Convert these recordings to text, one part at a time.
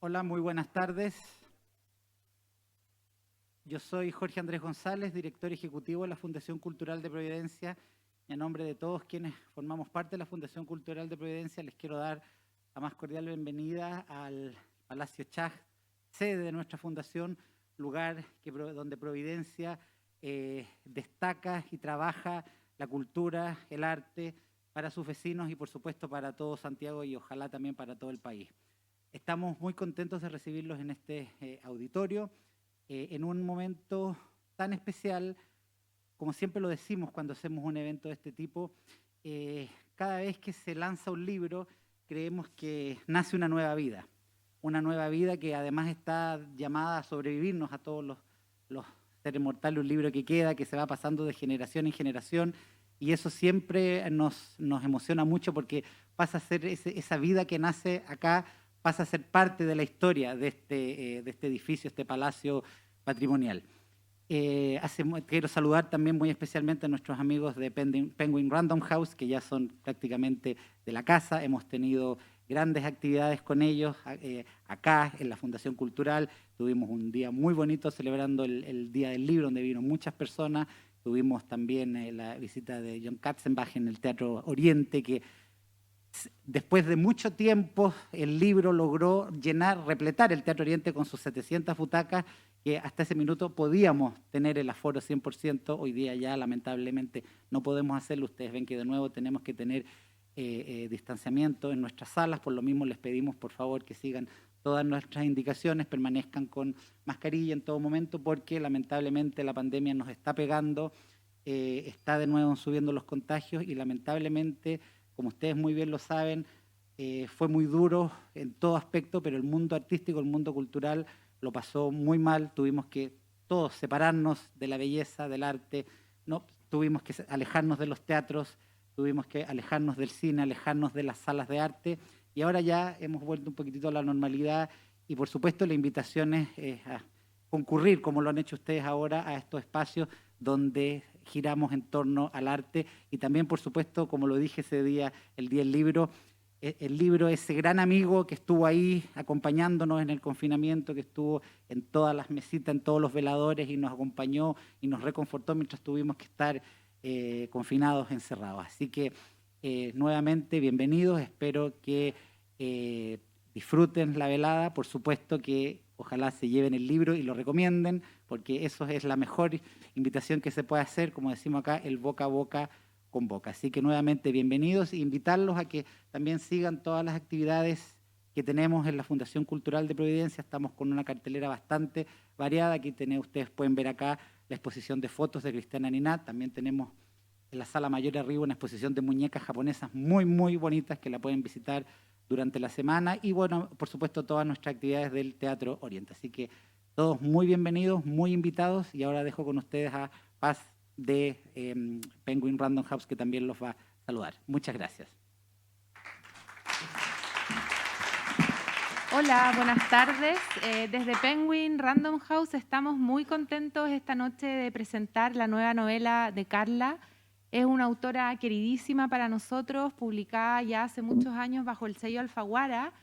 Hola, muy buenas tardes. Yo soy Jorge Andrés González, director ejecutivo de la Fundación Cultural de Providencia. Y en nombre de todos quienes formamos parte de la Fundación Cultural de Providencia, les quiero dar la más cordial bienvenida al Palacio Chaj, sede de nuestra fundación, lugar donde Providencia destaca y trabaja la cultura, el arte para sus vecinos y por supuesto para todo Santiago y ojalá también para todo el país. Estamos muy contentos de recibirlos en este auditorio, en un momento tan especial, como siempre lo decimos cuando hacemos un evento de este tipo. Cada vez que se lanza un libro, creemos que nace una nueva vida que además está llamada a sobrevivirnos a todos los seres mortales, un libro que queda, que se va pasando de generación en generación, y eso siempre nos emociona mucho porque pasa a ser esa vida que nace acá, pasa a ser parte de la historia de este edificio, este palacio patrimonial. Quiero saludar también muy especialmente a nuestros amigos de Penguin Random House, que ya son prácticamente de la casa. Hemos tenido grandes actividades con ellos acá en la Fundación Cultural. Tuvimos un día muy bonito celebrando el Día del Libro, donde vino muchas personas. Tuvimos también la visita de John Katzenbach en el Teatro Oriente, que después de mucho tiempo el libro logró repletar el Teatro Oriente con sus 700 butacas, que hasta ese minuto podíamos tener el aforo 100%, hoy día ya lamentablemente no podemos hacerlo. Ustedes ven que de nuevo tenemos que tener distanciamiento en nuestras salas, por lo mismo les pedimos por favor que sigan todas nuestras indicaciones, permanezcan con mascarilla en todo momento, porque lamentablemente la pandemia nos está pegando, está de nuevo subiendo los contagios y lamentablemente, como ustedes muy bien lo saben, fue muy duro en todo aspecto, pero el mundo artístico, el mundo cultural lo pasó muy mal. Tuvimos que todos separarnos de la belleza, del arte, ¿no? Tuvimos que alejarnos de los teatros, tuvimos que alejarnos del cine, alejarnos de las salas de arte, y ahora ya hemos vuelto un poquitito a la normalidad y por supuesto la invitación es a concurrir, como lo han hecho ustedes ahora, a estos espacios donde giramos en torno al arte y también, por supuesto, como lo dije ese día, el Día del Libro, el libro, ese gran amigo que estuvo ahí acompañándonos en el confinamiento, que estuvo en todas las mesitas, en todos los veladores y nos acompañó y nos reconfortó mientras tuvimos que estar confinados, encerrados. Así que nuevamente bienvenidos, espero que disfruten la velada, por supuesto que ojalá se lleven el libro y lo recomienden, porque eso es la mejor invitación que se puede hacer, como decimos acá, el boca a boca con boca. Así que nuevamente bienvenidos e invitarlos a que también sigan todas las actividades que tenemos en la Fundación Cultural de Providencia. Estamos con una cartelera bastante variada. Aquí ustedes pueden ver acá la exposición de fotos de Cristiana Ninat. También tenemos en la sala mayor arriba una exposición de muñecas japonesas muy, muy bonitas que la pueden visitar durante la semana. Y bueno, por supuesto, todas nuestras actividades del Teatro Oriente. Así que todos muy bienvenidos, muy invitados. Y ahora dejo con ustedes a Paz de Penguin Random House, que también los va a saludar. Muchas gracias. Hola, buenas tardes. Desde Penguin Random House estamos muy contentos esta noche de presentar la nueva novela de Carla. Es una autora queridísima para nosotros, publicada ya hace muchos años bajo el sello Alfaguara.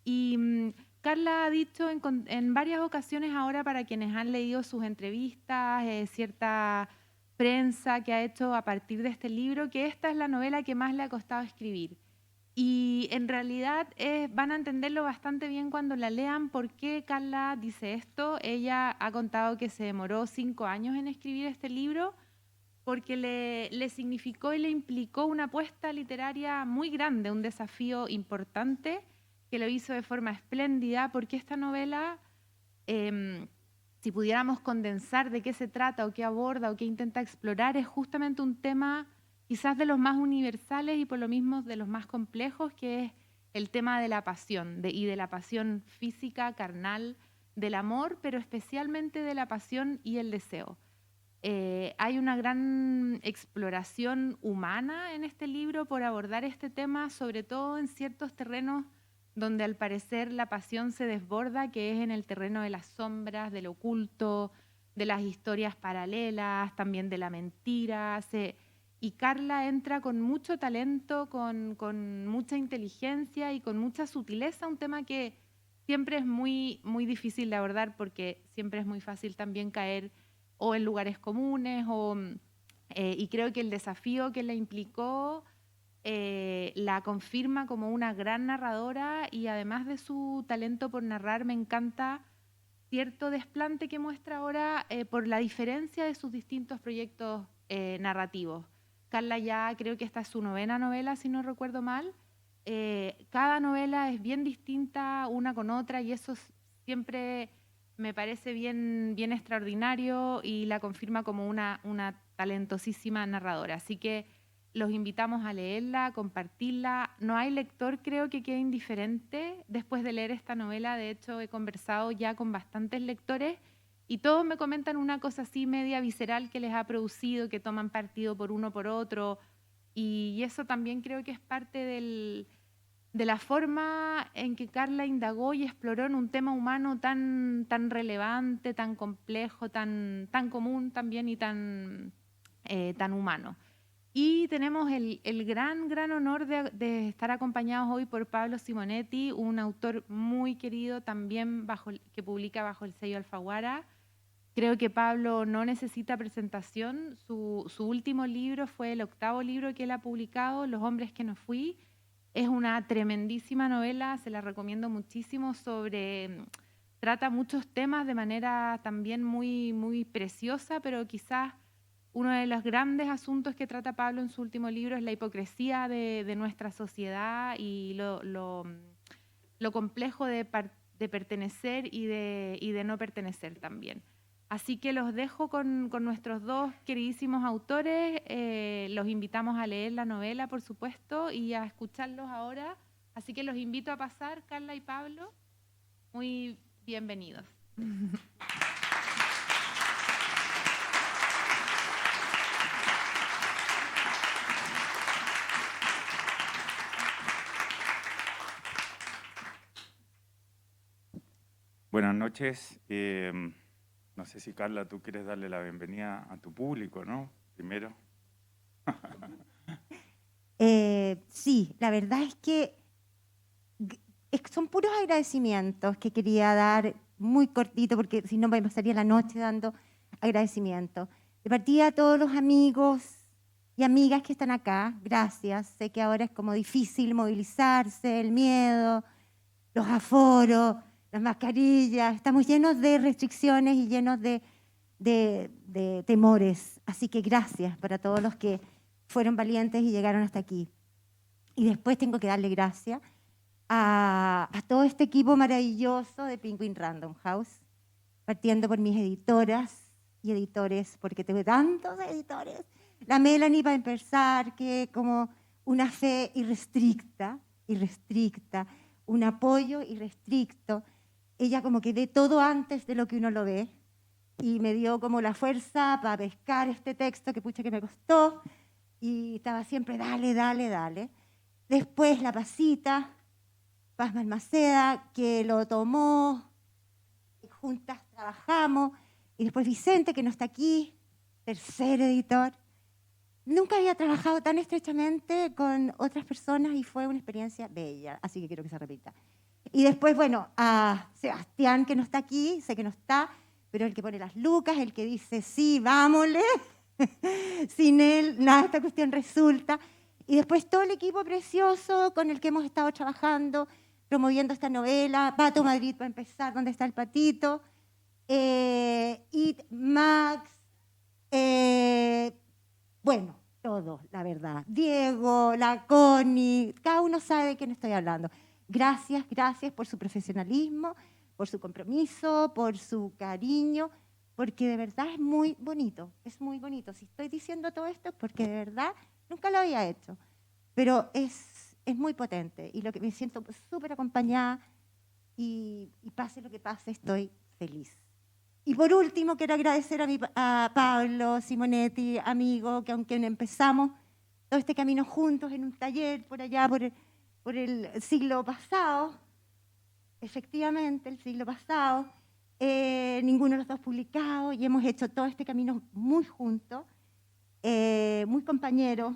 Y Carla ha dicho en varias ocasiones ahora, para quienes han leído sus entrevistas, cierta prensa que ha hecho a partir de este libro, que esta es la novela que más le ha costado escribir. Y en realidad van a entenderlo bastante bien cuando la lean por qué Carla dice esto. Ella ha contado que se demoró 5 años en escribir este libro porque le significó y le implicó una apuesta literaria muy grande, un desafío importante que lo hizo de forma espléndida, porque esta novela, si pudiéramos condensar de qué se trata o qué aborda o qué intenta explorar, es justamente un tema quizás de los más universales y por lo mismo de los más complejos, que es el tema de la pasión, y de la pasión física, carnal, del amor, pero especialmente de la pasión y el deseo. Hay una gran exploración humana en este libro por abordar este tema, sobre todo en ciertos terrenos donde al parecer la pasión se desborda, que es en el terreno de las sombras, del oculto, de las historias paralelas, también de la mentira. Y Carla entra con mucho talento, con mucha inteligencia y con mucha sutileza, un tema que siempre es muy, muy difícil de abordar porque siempre es muy fácil también caer o en lugares comunes y creo que el desafío que le implicó la confirma como una gran narradora y además de su talento por narrar, me encanta cierto desplante que muestra ahora por la diferencia de sus distintos proyectos narrativos. Carla ya creo que esta es su 9ª novela, si no recuerdo mal. Cada novela es bien distinta una con otra y eso siempre me parece bien, bien extraordinario y la confirma como una talentosísima narradora. Así que los invitamos a leerla, a compartirla. No hay lector, creo, que quede indiferente después de leer esta novela. De hecho, he conversado ya con bastantes lectores y todos me comentan una cosa así media visceral que les ha producido, que toman partido por uno por otro. Y eso también creo que es parte de la forma en que Carla indagó y exploró en un tema humano tan, tan relevante, tan complejo, tan, tan común también y tan, tan humano. Y tenemos el gran, gran honor de estar acompañados hoy por Pablo Simonetti, un autor muy querido también que publica bajo el sello Alfaguara. Creo que Pablo no necesita presentación. Su último libro fue el 8º libro que él ha publicado, Los hombres que no fui. Es una tremendísima novela, se la recomiendo muchísimo, trata muchos temas de manera también muy, muy preciosa, pero quizás uno de los grandes asuntos que trata Pablo en su último libro es la hipocresía de nuestra sociedad y lo complejo de pertenecer y de no pertenecer también. Así que los dejo con nuestros dos queridísimos autores. Los invitamos a leer la novela, por supuesto, y a escucharlos ahora. Así que los invito a pasar, Carla y Pablo. Muy bienvenidos. Buenas noches. No sé si, Carla, tú quieres darle la bienvenida a tu público, ¿no? Primero. Sí, la verdad es que son puros agradecimientos que quería dar muy cortito, porque si no me pasaría la noche dando agradecimientos. De partida a todos los amigos y amigas que están acá, gracias. Sé que ahora es como difícil movilizarse, el miedo, los aforos, las mascarillas. Estamos llenos de restricciones y llenos de temores. Así que gracias para todos los que fueron valientes y llegaron hasta aquí. Y después tengo que darle gracias a todo este equipo maravilloso de Penguin Random House, partiendo por mis editoras y editores, porque tengo tantos editores. La Melanie, para empezar, que como una fe irrestricta, un apoyo irrestricto. Ella como que ve todo antes de lo que uno lo ve y me dio como la fuerza para pescar este texto que pucha que me costó y estaba siempre dale, dale, dale. Después la Paz Balmaceda, que lo tomó, juntas trabajamos, y después Vicente, que no está aquí, tercer editor. Nunca había trabajado tan estrechamente con otras personas y fue una experiencia bella, así que quiero que se repita. Y después, bueno, a Sebastián, que no está aquí, sé que no está, pero el que pone las lucas, el que dice, sí, vámonos. Sin él, nada de esta cuestión resulta. Y después todo el equipo precioso con el que hemos estado trabajando, promoviendo esta novela. Pato Madrid, para empezar, ¿dónde está el patito? Y Max, bueno, todos, la verdad. Diego, la Connie, cada uno sabe de quién estoy hablando. Gracias, gracias por su profesionalismo, por su compromiso, por su cariño, porque de verdad es muy bonito, es muy bonito. Si estoy diciendo todo esto es porque de verdad nunca lo había hecho, pero es muy potente y lo que me siento súper acompañada y pase lo que pase, estoy feliz. Y por último, quiero agradecer a Pablo Simonetti, amigo, que aunque empezamos todo este camino juntos en un taller por allá, por el siglo pasado, efectivamente, el siglo pasado, ninguno de los dos publicado y hemos hecho todo este camino muy juntos, muy compañeros.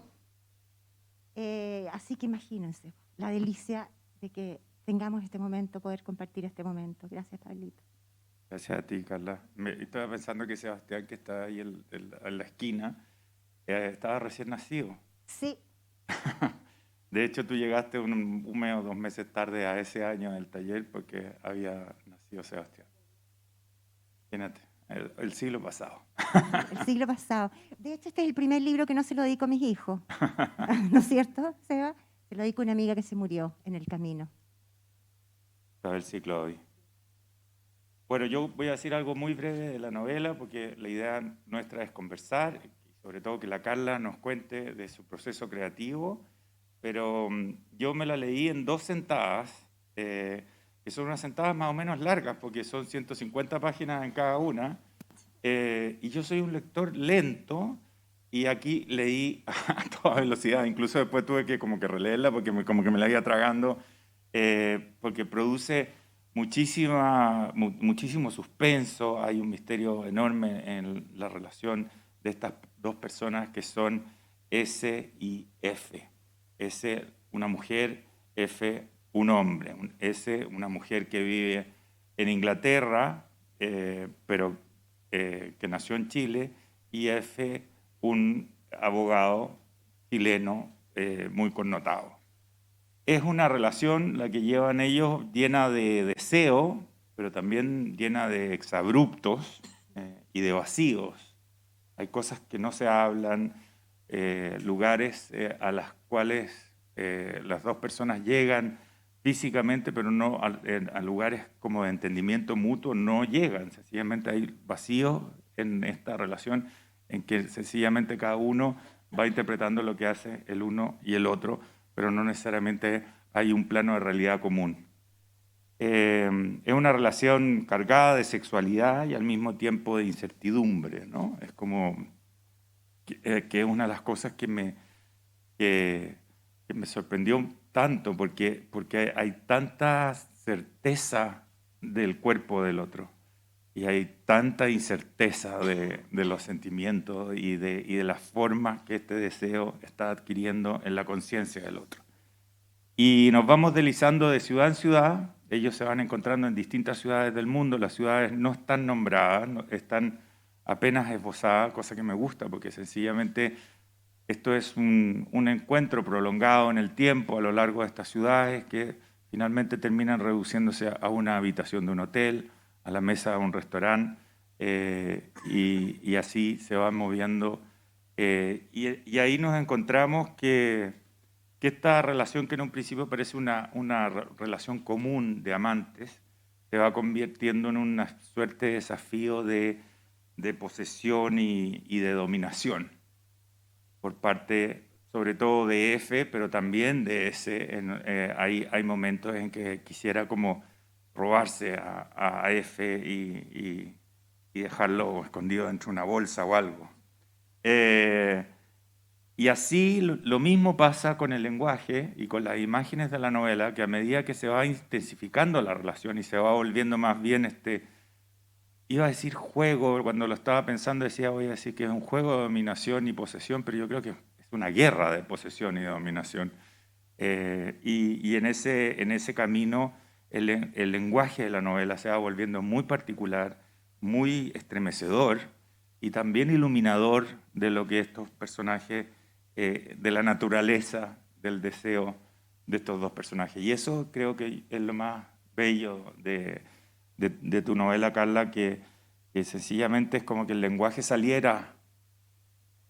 Así que imagínense la delicia de que tengamos este momento, poder compartir este momento. Gracias, Pablito. Gracias a ti, Carla. Estaba pensando que Sebastián, que está ahí en la esquina, estaba recién nacido. Sí. De hecho, tú llegaste un mes o 2 meses tarde a ese año del taller porque había nacido Sebastián. Imagínate, el siglo pasado. El siglo pasado. De hecho, este es el primer libro que no se lo dedico a mis hijos. ¿No es cierto, Seba? Se lo dedico a una amiga que se murió en el camino. Para el ciclo hoy. Bueno, yo voy a decir algo muy breve de la novela porque la idea nuestra es conversar y sobre todo que la Carla nos cuente de su proceso creativo, pero yo me la leí en 2 sentadas, que son unas sentadas más o menos largas porque son 150 páginas en cada una, y yo soy un lector lento y aquí leí a toda velocidad, incluso después tuve que como que releerla porque como que me la iba tragando, porque produce muchísimo suspenso, hay un misterio enorme en la relación de estas 2 personas que son S y F. S, una mujer, F, un hombre. S, una mujer que vive en Inglaterra, pero que nació en Chile, y F, un abogado chileno muy connotado. Es una relación la que llevan ellos llena de deseo, pero también llena de exabruptos y de vacíos. Hay cosas que no se hablan, lugares a las cuales las 2 personas llegan físicamente, pero no a lugares como de entendimiento mutuo, no llegan. Sencillamente hay vacíos en esta relación en que sencillamente cada uno va interpretando lo que hace el uno y el otro, pero no necesariamente hay un plano de realidad común. Es una relación cargada de sexualidad y al mismo tiempo de incertidumbre, ¿no? Es como que es una de las cosas que me sorprendió tanto, porque hay tanta certeza del cuerpo del otro y hay tanta incerteza de los sentimientos y de las formas que este deseo está adquiriendo en la conciencia del otro. Y nos vamos deslizando de ciudad en ciudad, ellos se van encontrando en distintas ciudades del mundo, las ciudades no están nombradas, están apenas esbozadas, cosa que me gusta porque sencillamente esto es un encuentro prolongado en el tiempo a lo largo de estas ciudades que finalmente terminan reduciéndose a una habitación de un hotel, a la mesa de un restaurante, y así se van moviendo. Y ahí nos encontramos que esta relación que en un principio parece una relación común de amantes, se va convirtiendo en una suerte de desafío de posesión y de dominación por parte sobre todo de F, pero también de S. Hay momentos en que quisiera como robarse a F y dejarlo escondido dentro de una bolsa o algo. Y así lo mismo pasa con el lenguaje y con las imágenes de la novela, que a medida que se va intensificando la relación y se va volviendo más bien iba a decir juego, cuando lo estaba pensando decía voy a decir que es un juego de dominación y posesión, pero yo creo que es una guerra de posesión y de dominación. Y en ese camino el lenguaje de la novela se va volviendo muy particular, muy estremecedor y también iluminador de lo que estos personajes, de la naturaleza, del deseo de estos 2 personajes. Y eso creo que es lo más bello de tu novela, Carla, que sencillamente es como que el lenguaje saliera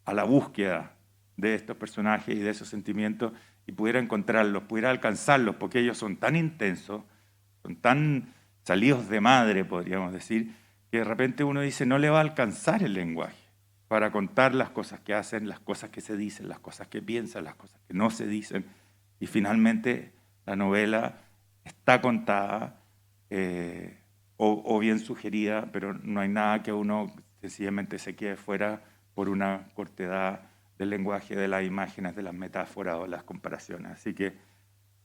a la búsqueda de estos personajes y de esos sentimientos y pudiera encontrarlos, pudiera alcanzarlos, porque ellos son tan intensos, son tan salidos de madre, podríamos decir, que de repente uno dice, no le va a alcanzar el lenguaje para contar las cosas que hacen, las cosas que se dicen, las cosas que piensan, las cosas que no se dicen. Y finalmente la novela está contada o bien sugerida, pero no hay nada que uno sencillamente se quede fuera por una cortedad del lenguaje, de las imágenes, de las metáforas o las comparaciones. Así que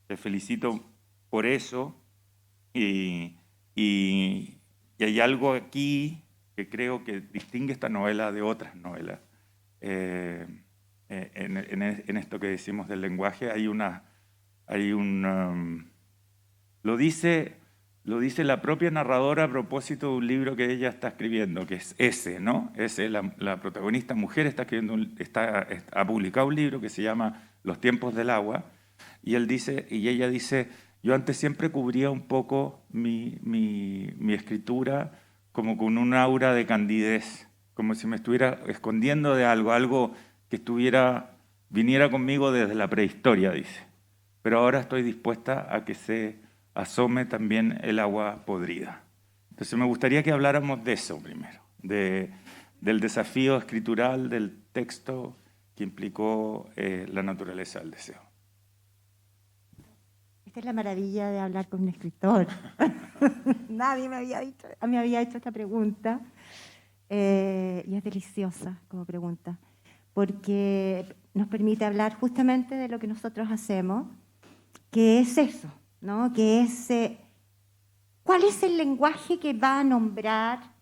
te felicito por eso y hay algo aquí que creo que distingue esta novela de otras novelas. En esto que decimos del lenguaje hay un Lo dice la propia narradora a propósito de un libro que ella está escribiendo, que es Ese, ¿no? Ese, la protagonista mujer está ha publicado un libro que se llama Los tiempos del agua, y ella dice, yo antes siempre cubría un poco mi escritura como con un aura de candidez, como si me estuviera escondiendo de algo que viniera conmigo desde la prehistoria, dice. Pero ahora estoy dispuesta a que se asome también el agua podrida. Entonces me gustaría que habláramos de eso primero, del desafío escritural del texto que implicó la naturaleza del deseo. Esta es la maravilla de hablar con un escritor. Nadie me había hecho esta pregunta y es deliciosa como pregunta, porque nos permite hablar justamente de lo que nosotros hacemos, que es eso, ¿no? Que es, ¿cuál es el lenguaje que va a nombrar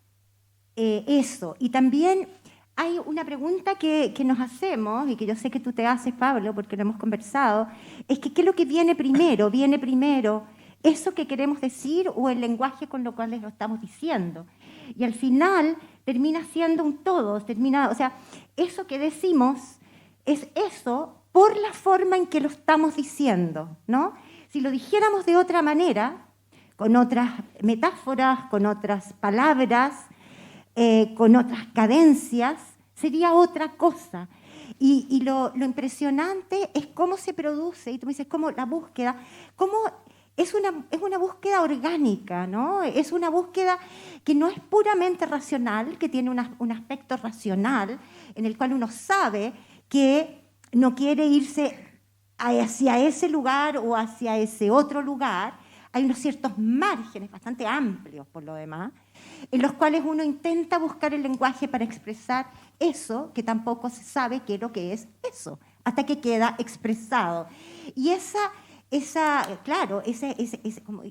eso? Y también hay una pregunta que nos hacemos, y que yo sé que tú te haces, Pablo, porque lo hemos conversado, es que ¿qué es lo que viene primero? ¿Viene primero eso que queremos decir o el lenguaje con lo cual lo estamos diciendo? Y al final termina siendo un todo, o sea, eso que decimos es eso por la forma en que lo estamos diciendo, ¿no? Si lo dijéramos de otra manera, con otras metáforas, con otras palabras, con otras cadencias, sería otra cosa. Y lo impresionante es cómo se produce, y tú me dices, cómo la búsqueda, cómo es una búsqueda orgánica, ¿no? Es una búsqueda que no es puramente racional, que tiene un aspecto racional, en el cual uno sabe que no quiere irse hacia ese lugar o hacia ese otro lugar. Hay unos ciertos márgenes bastante amplios, por lo demás, en los cuales uno intenta buscar el lenguaje para expresar eso, que tampoco se sabe qué es lo que es eso, hasta que queda expresado. Y claro,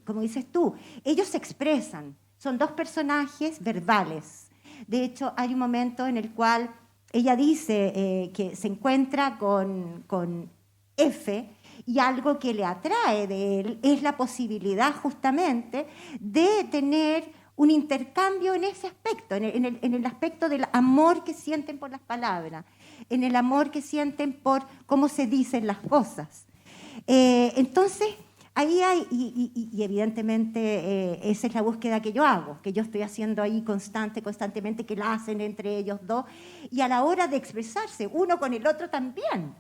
como dices tú, ellos se expresan, son dos personajes verbales. De hecho, hay un momento en el cual ella dice que se encuentra con F, y algo que le atrae de él es la posibilidad justamente de tener un intercambio en ese aspecto, en el aspecto del amor que sienten por las palabras, en el amor que sienten por cómo se dicen las cosas. Entonces, ahí hay, y evidentemente esa es la búsqueda que yo hago, que yo estoy haciendo ahí constantemente, que la hacen entre ellos dos, y a la hora de expresarse, uno con el otro también.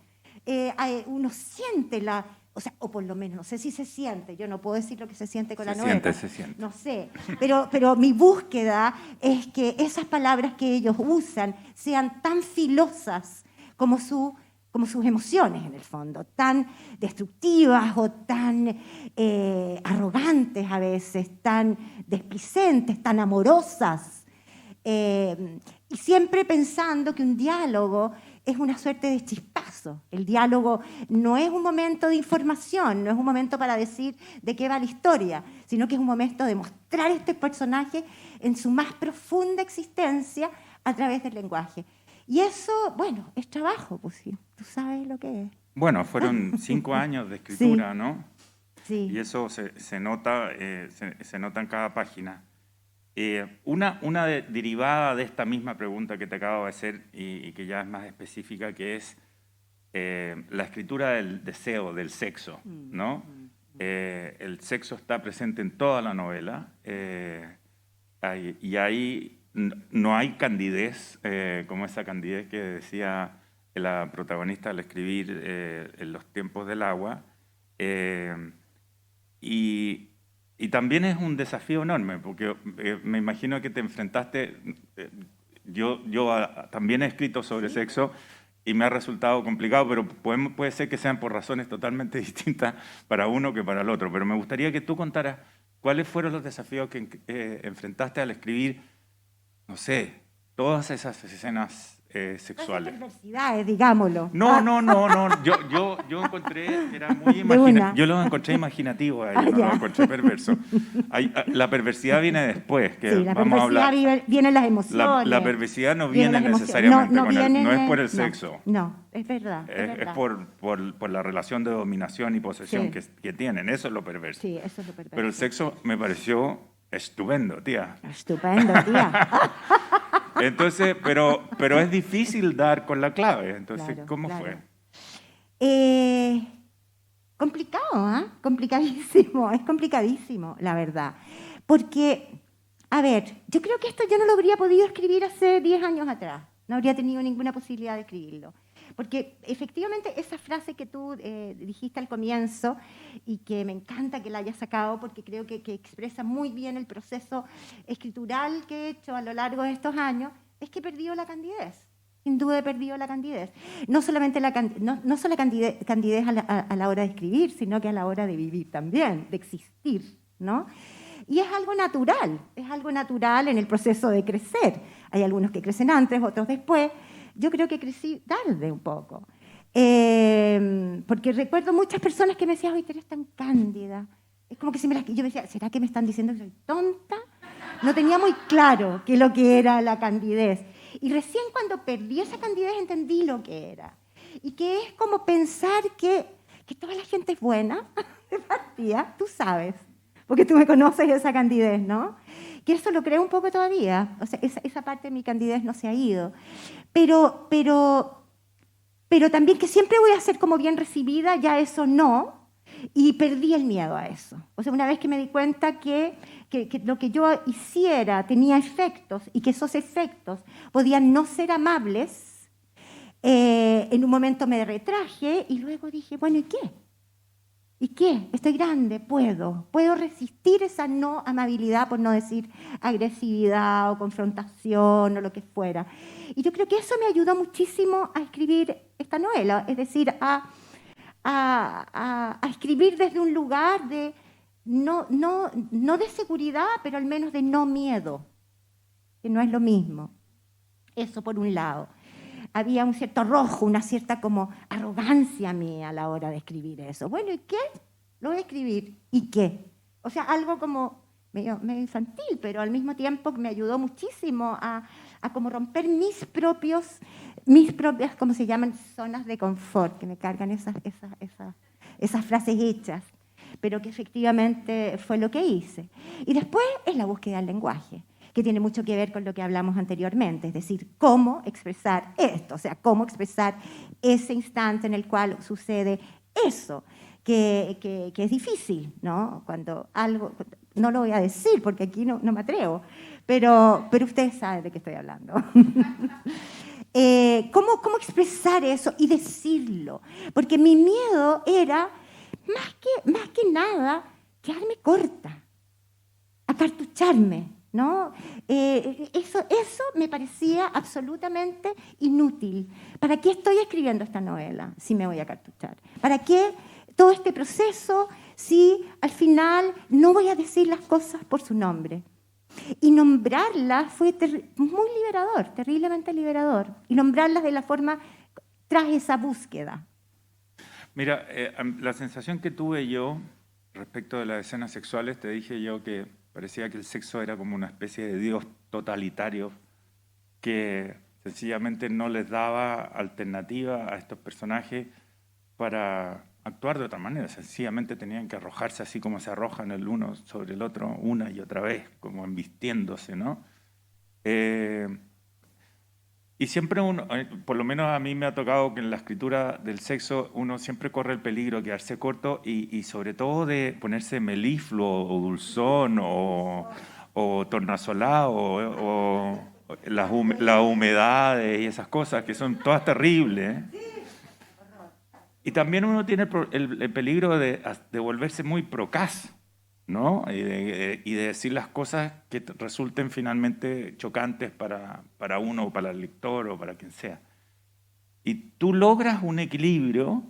Uno siente o por lo menos, no sé si se siente, yo no puedo decir lo que se siente con la novela. Se siente. No sé, pero mi búsqueda es que esas palabras que ellos usan sean tan filosas como sus emociones, en el fondo, tan destructivas o tan arrogantes a veces, tan desplicentes, tan amorosas. Y siempre pensando que un diálogo es una suerte de chispazo. El diálogo no es un momento de información, no es un momento para decir de qué va la historia, sino que es un momento de mostrar este personaje en su más profunda existencia a través del lenguaje. Y eso, bueno, es trabajo, pues sí, tú sabes lo que es. Bueno, fueron 5 años de escritura, Sí. ¿no? Sí. Y eso se nota en cada página. Una derivada de esta misma pregunta que te acabo de hacer y que ya es más específica, que es la escritura del deseo, del sexo, ¿no? El sexo está presente en toda la novela y ahí no hay candidez, como esa candidez que decía la protagonista al escribir en Los tiempos del agua. Y también es un desafío enorme, porque me imagino que te enfrentaste, yo también he escrito sobre sexo y me ha resultado complicado, pero puede ser que sean por razones totalmente distintas para uno que para el otro. Pero me gustaría que tú contaras cuáles fueron los desafíos que enfrentaste al escribir, no sé, todas esas escenas sexuales. Perversidades, digámoslo. No. Yo encontré que era muy yo los encontré imaginativos, yo no los encontré perversos. La perversidad viene después, que Sí, la vamos a hablar. perversidad vienen las emociones. La perversidad no vienen viene las necesariamente emociones. no es por el sexo. No, es verdad. Es por la relación de dominación y posesión Sí. que tienen. Eso es lo perverso. Sí, eso es lo perverso. Pero el sexo me pareció estupendo, tía. Estupendo, tía. Entonces, pero es difícil dar con la clave. Entonces, Claro, ¿cómo claro. fue? Complicado, ¿ah? Complicadísimo, es complicadísimo, la verdad. Porque, a ver, yo creo que esto yo no lo habría podido escribir hace 10 años atrás. No habría tenido ninguna posibilidad de escribirlo. Porque efectivamente esa frase que tú dijiste al comienzo y que me encanta que la hayas sacado porque creo que expresa muy bien el proceso escritural que he hecho a lo largo de estos años, es que he perdido la candidez. Sin duda he perdido la candidez. No solamente no solo candidez a la hora de escribir, sino que a la hora de vivir también, de existir, ¿no? Y es algo natural en el proceso de crecer. Hay algunos que crecen antes, otros después. Yo creo que crecí tarde un poco. Porque recuerdo muchas personas que me decían, ¡ay, tú eres tan cándida! Es como que yo me decía, ¿será que me están diciendo que soy tonta? No tenía muy claro qué es lo que era la candidez. Y recién cuando perdí esa candidez entendí lo que era. Y que es como pensar que toda la gente es buena, de partida, tú sabes, porque tú me conoces esa candidez, ¿no? Que eso lo creo un poco todavía. O sea, esa parte de mi candidez no se ha ido. Pero también que siempre voy a ser como bien recibida, ya eso no. Y perdí el miedo a eso. O sea, una vez que me di cuenta que lo que yo hiciera tenía efectos y que esos efectos podían no ser amables, en un momento me retraje y luego dije, bueno, ¿y qué? ¿Y qué? Estoy grande, puedo resistir esa no amabilidad, por no decir agresividad o confrontación o lo que fuera. Y yo creo que eso me ayudó muchísimo a escribir esta novela, es decir, a escribir desde un lugar de no de seguridad, pero al menos de no miedo, que no es lo mismo. Eso por un lado. Había un cierto arrojo, una cierta como arrogancia mía a la hora de escribir eso. Bueno, ¿y qué? Lo voy a escribir. ¿Y qué? O sea, algo como medio infantil, pero al mismo tiempo me ayudó muchísimo a como romper mis propias, ¿cómo se llaman? Zonas de confort, que me cargan esas frases hechas, pero que efectivamente fue lo que hice. Y después es la búsqueda del lenguaje, que tiene mucho que ver con lo que hablamos anteriormente, es decir, cómo expresar esto, o sea, cómo expresar ese instante en el cual sucede eso, que es difícil, ¿no? Cuando algo, no lo voy a decir porque aquí no me atrevo, pero ustedes saben de qué estoy hablando. ¿Cómo expresar eso y decirlo? Porque mi miedo era, más que nada, quedarme corta, acartucharme, ¿no? Eso me parecía absolutamente inútil. ¿Para qué estoy escribiendo esta novela si me voy a cartuchar? ¿Para qué todo este proceso si al final no voy a decir las cosas por su nombre? Y nombrarlas fue muy liberador, terriblemente liberador. Y nombrarlas de la forma tras esa búsqueda. Mira, la sensación que tuve yo respecto de las escenas sexuales, te dije yo que parecía que el sexo era como una especie de dios totalitario que sencillamente no les daba alternativa a estos personajes para actuar de otra manera. Sencillamente tenían que arrojarse así como se arrojan el uno sobre el otro una y otra vez, como embistiéndose, ¿no? Y siempre uno, por lo menos a mí me ha tocado que en la escritura del sexo uno siempre corre el peligro de quedarse corto y sobre todo de ponerse melifluo o dulzón o tornasolado o las humedades y esas cosas que son todas terribles. Y también uno tiene el peligro de volverse muy procaz, ¿no? Y de decir las cosas que resulten finalmente chocantes para uno o para el lector o para quien sea. Y tú logras un equilibrio,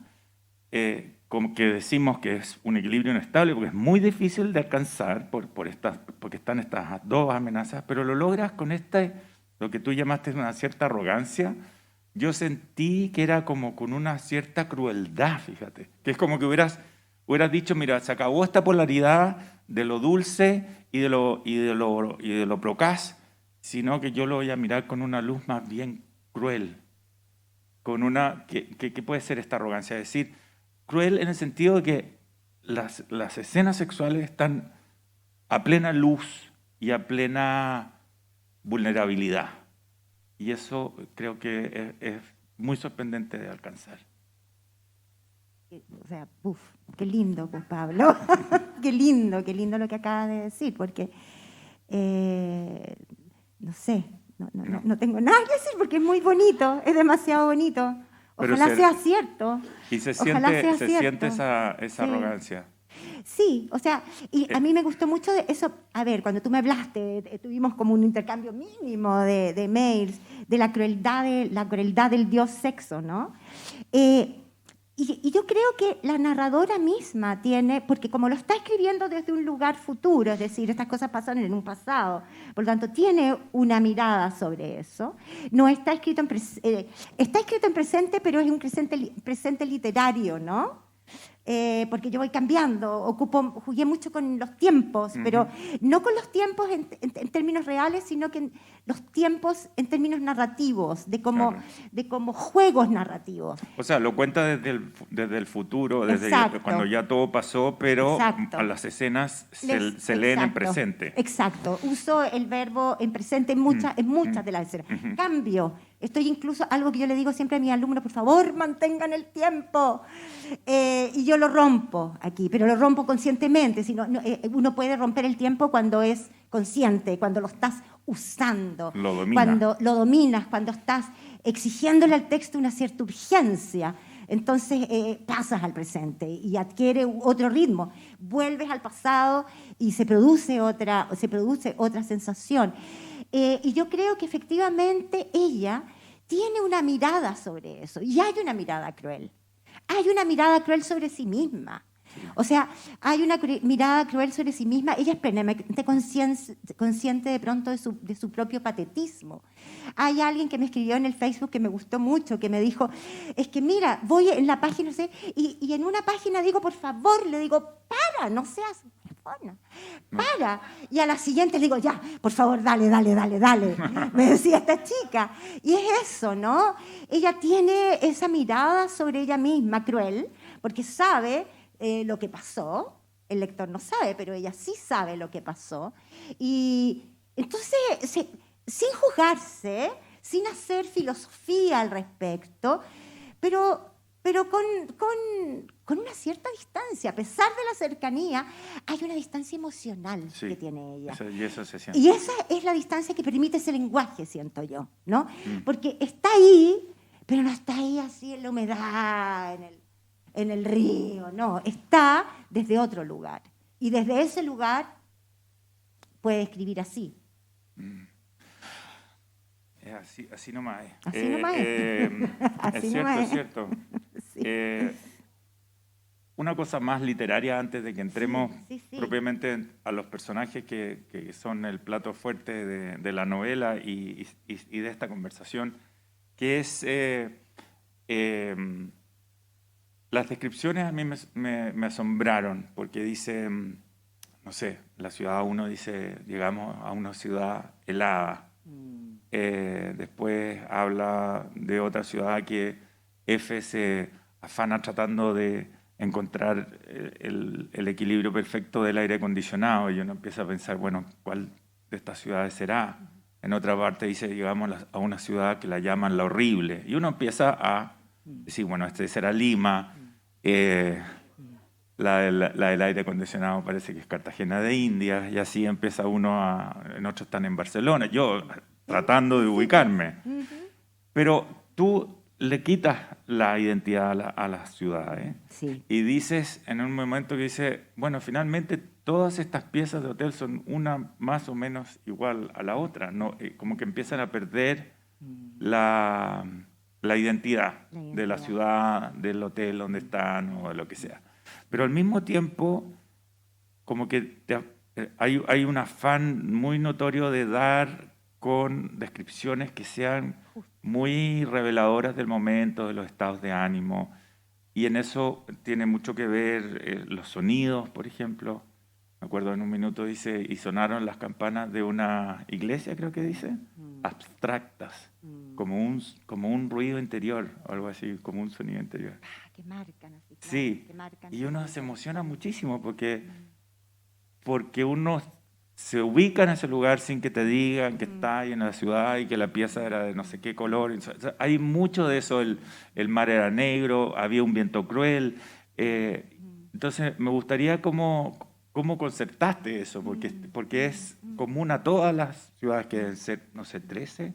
como que decimos que es un equilibrio inestable, porque es muy difícil de alcanzar porque están estas dos amenazas, pero lo logras con lo que tú llamaste una cierta arrogancia, yo sentí que era como con una cierta crueldad, fíjate, que es como que hubieras dicho, mira, se acabó esta polaridad de lo dulce y de lo procaz, sino que yo lo voy a mirar con una luz más bien cruel, con una, ¿qué puede ser esta arrogancia? Es decir, cruel en el sentido de que las escenas sexuales están a plena luz y a plena vulnerabilidad. Y eso creo que es muy sorprendente de alcanzar. O sea, qué lindo, pues, Pablo. qué lindo lo que acabas de decir, porque no sé, no tengo nada que decir porque es muy bonito, es demasiado bonito. Ojalá sea cierto. Y se Ojalá siente esa arrogancia. Sí, o sea, y a mí me gustó mucho de eso. A ver, cuando tú me hablaste, tuvimos como un intercambio mínimo de mails, de la crueldad del dios sexo, ¿no? Y yo creo que la narradora misma tiene, porque como lo está escribiendo desde un lugar futuro, es decir, estas cosas pasaron en un pasado, por lo tanto tiene una mirada sobre eso. No está escrito está escrito en presente, pero es un presente literario, ¿no? Porque yo voy cambiando, jugué mucho con los tiempos, pero no con los tiempos en términos reales, sino que los tiempos en términos narrativos, de como juegos narrativos. O sea, lo cuenta desde el futuro, desde cuando ya todo pasó, pero a las escenas se leen en presente. Exacto, uso el verbo en presente en muchas de las escenas. Cambio. Estoy incluso, algo que yo le digo siempre a mis alumnos, por favor, mantengan el tiempo. Y yo lo rompo aquí, pero lo rompo conscientemente. Uno puede romper el tiempo cuando es consciente, cuando lo estás usando. Cuando lo dominas, cuando estás exigiéndole al texto una cierta urgencia. Entonces pasas al presente y adquiere otro ritmo. Vuelves al pasado y se produce otra sensación. Y yo creo que efectivamente ella tiene una mirada sobre eso, y hay una mirada cruel. Hay una mirada cruel sobre sí misma. O sea, hay una mirada cruel sobre sí misma. Ella es plenamente consciente de pronto de su propio patetismo. Hay alguien que me escribió en el Facebook que me gustó mucho, que me dijo, es que mira, voy en la página, no sé, y en una página digo, por favor, le digo, para, no seas... para. Y a la siguiente le digo, ya, por favor, dale. Me decía esta chica. Y es eso, ¿no? Ella tiene esa mirada sobre ella misma cruel, porque sabe lo que pasó. El lector no sabe, pero ella sí sabe lo que pasó. Y entonces, sin juzgarse, sin hacer filosofía al respecto, pero con una cierta distancia. A pesar de la cercanía, hay una distancia emocional que tiene ella. Y eso se siente. Y esa es la distancia que permite ese lenguaje, siento yo, ¿no? Porque está ahí, pero no está ahí así en la humedad, en el río, no. Está desde otro lugar. Y desde ese lugar puede escribir así. Así nomás es. Así nomás es. Así es cierto. Sí. Una cosa más literaria antes de que entremos propiamente a los personajes que son el plato fuerte de la novela y de esta conversación, que es las descripciones a mí me asombraron, porque dice, no sé, la ciudad uno dice, llegamos a una ciudad helada. Después habla de otra ciudad que F se afana tratando de encontrar el equilibrio perfecto del aire acondicionado, y uno empieza a pensar, bueno, ¿cuál de estas ciudades será? En otra parte dice, llegamos a una ciudad que la llaman La Horrible, y uno empieza a decir, bueno, este será Lima, la del aire acondicionado parece que es Cartagena de Indias, y así empieza uno en otros están en Barcelona, yo tratando de ubicarme. Pero tú le quitas la identidad a la ciudad, y dices en un momento que dice, bueno, finalmente todas estas piezas de hotel son una más o menos igual a la otra, ¿no? Como que empiezan a perder la identidad de la ciudad, del hotel donde están o de lo que sea. Pero al mismo tiempo, como que hay un afán muy notorio de dar con descripciones que sean muy reveladoras del momento, de los estados de ánimo. Y en eso tiene mucho que ver los sonidos, por ejemplo. Me acuerdo en un minuto dice, y sonaron las campanas de una iglesia, creo que dice, abstractas, como un ruido interior, o algo así, como un sonido interior. Que marcan así. Claro, Sí, que marcan. y uno se emociona muchísimo porque uno se ubica en ese lugar sin que te digan que está ahí en la ciudad y que la pieza era de no sé qué color. O sea, hay mucho de eso, el mar era negro, había un viento cruel. Entonces me gustaría cómo concertaste eso, porque es común a todas las ciudades que deben ser, no sé, 13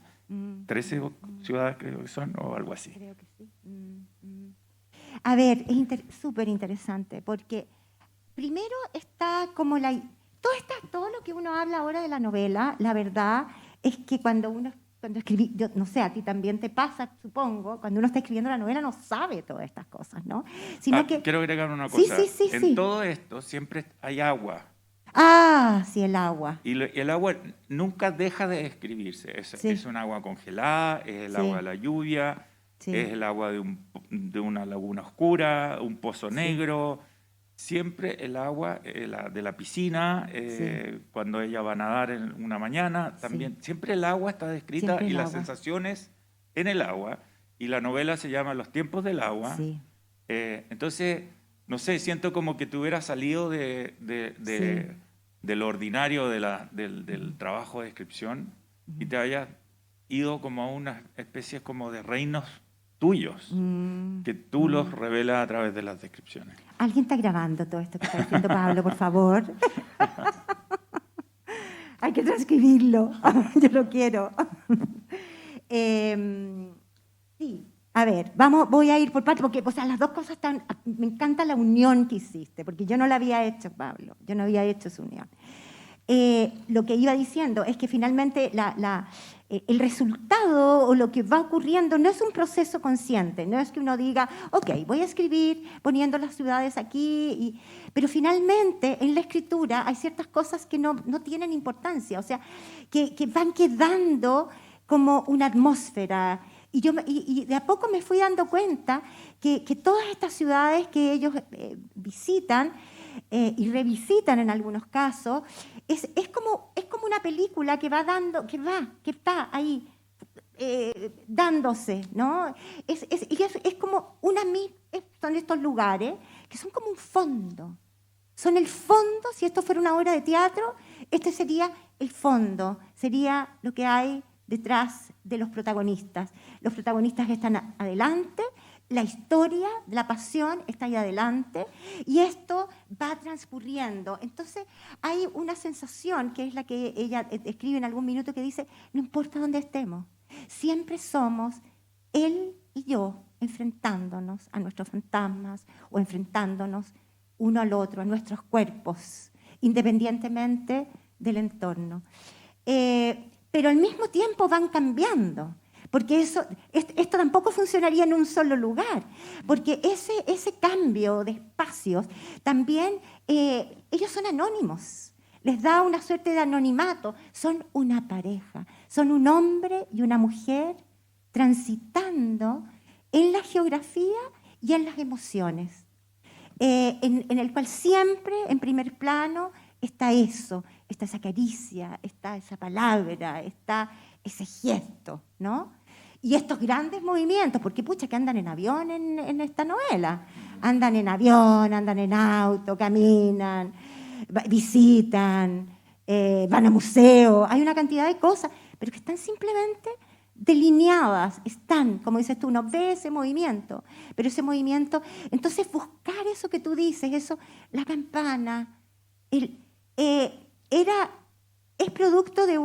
ciudades creo que son, o algo así. Creo que sí. A ver, es súper interesante, porque primero está como todo lo que uno habla ahora de la novela, la verdad es que cuando escribí, yo no sé, a ti también te pasa, supongo, cuando uno está escribiendo la novela no sabe todas estas cosas, ¿no? Sino que, quiero agregar una cosa. Sí, en todo esto siempre hay agua. Ah, sí, el agua. Y el agua nunca deja de escribirse. Es un agua congelada, es el agua de la lluvia, es el agua de una laguna oscura, un pozo negro. Siempre el agua de la piscina, cuando ella va a nadar en una mañana, también. Siempre el agua está descrita y las sensaciones en el agua. Y la novela se llama Los tiempos del agua. Sí. Entonces, no sé, siento como que tú hubieras salido de lo ordinario del trabajo de descripción y te hayas ido como a una especie como de reinos tuyos, que tú los revelas a través de las descripciones. ¿Alguien está grabando todo esto que está diciendo Pablo, por favor? Hay que transcribirlo. Yo lo quiero. Sí. A ver, voy a ir por parte, porque las dos cosas están. Me encanta la unión que hiciste, porque yo no la había hecho, Pablo. Yo no había hecho esa unión. Lo que iba diciendo es que finalmente el resultado o lo que va ocurriendo no es un proceso consciente, no es que uno diga, ok, voy a escribir poniendo las ciudades aquí, pero finalmente en la escritura hay ciertas cosas que no tienen importancia, o sea, que van quedando como una atmósfera. Y de a poco me fui dando cuenta que todas estas ciudades que ellos visitan y revisitan en algunos casos, es como una película que está ahí dándose, ¿no? Es como son estos lugares que son como un fondo. Son el fondo, si esto fuera una obra de teatro, este sería el fondo, sería lo que hay detrás de los protagonistas. Los protagonistas están adelante, la historia, la pasión está ahí adelante y esto va transcurriendo. Entonces hay una sensación que es la que ella escribe en algún minuto que dice, no importa dónde estemos, siempre somos él y yo enfrentándonos a nuestros fantasmas o enfrentándonos uno al otro, a nuestros cuerpos, independientemente del entorno. Pero al mismo tiempo van cambiando. Porque esto tampoco funcionaría en un solo lugar, porque ese cambio de espacios también, ellos son anónimos, les da una suerte de anonimato, son una pareja, son un hombre y una mujer transitando en la geografía y en las emociones, en el cual siempre en primer plano está eso, está esa caricia, está esa palabra, está ese gesto, ¿no? Y estos grandes movimientos, porque pucha que andan en avión en esta novela. Andan en avión, andan en auto, caminan, visitan, van a museos. Hay una cantidad de cosas, pero que están simplemente delineadas. Están, como dices tú, uno ve ese movimiento, pero ese movimiento... Entonces buscar eso que tú dices, eso, la campana, es producto de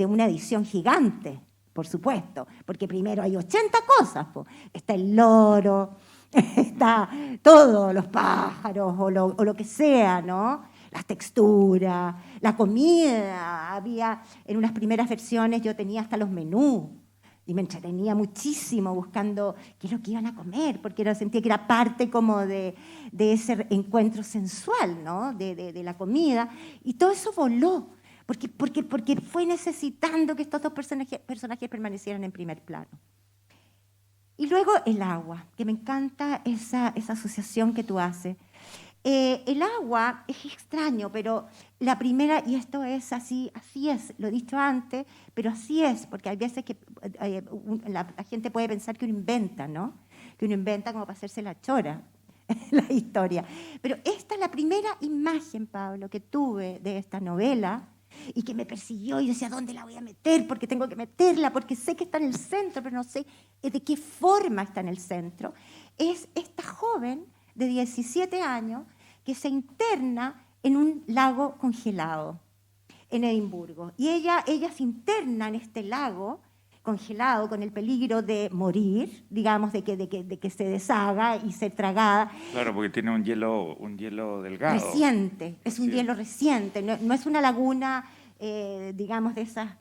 una edición gigante, por supuesto, porque primero hay 80 cosas, po. Está el loro, está todo, los pájaros o lo que sea, ¿no? Las texturas, la comida. Había, en unas primeras versiones yo tenía hasta los menús y me entretenía muchísimo buscando qué es lo que iban a comer, porque sentía que era parte como de ese encuentro sensual, ¿no? De la comida. Y todo eso voló, porque fue necesitando que estos dos personajes permanecieran en primer plano. Y luego el agua, que me encanta esa asociación que tú haces. El agua es extraño, pero la primera, y esto es así es, lo he dicho antes, pero así es, porque hay veces que la gente puede pensar que uno inventa, ¿no? Que uno inventa como para hacerse la chora, la historia. Pero esta es la primera imagen, Pablo, que tuve de esta novela y que me persiguió y decía, ¿dónde la voy a meter? Porque tengo que meterla, porque sé que está en el centro, pero no sé de qué forma está en el centro. Es esta joven de 17 años que se interna en un lago congelado en Edimburgo. Y ella se interna en este lago congelado con el peligro de morir, digamos, de que se deshaga y ser tragada. Claro, porque tiene un hielo delgado. Reciente, es un hielo reciente, no es una laguna, digamos, de esas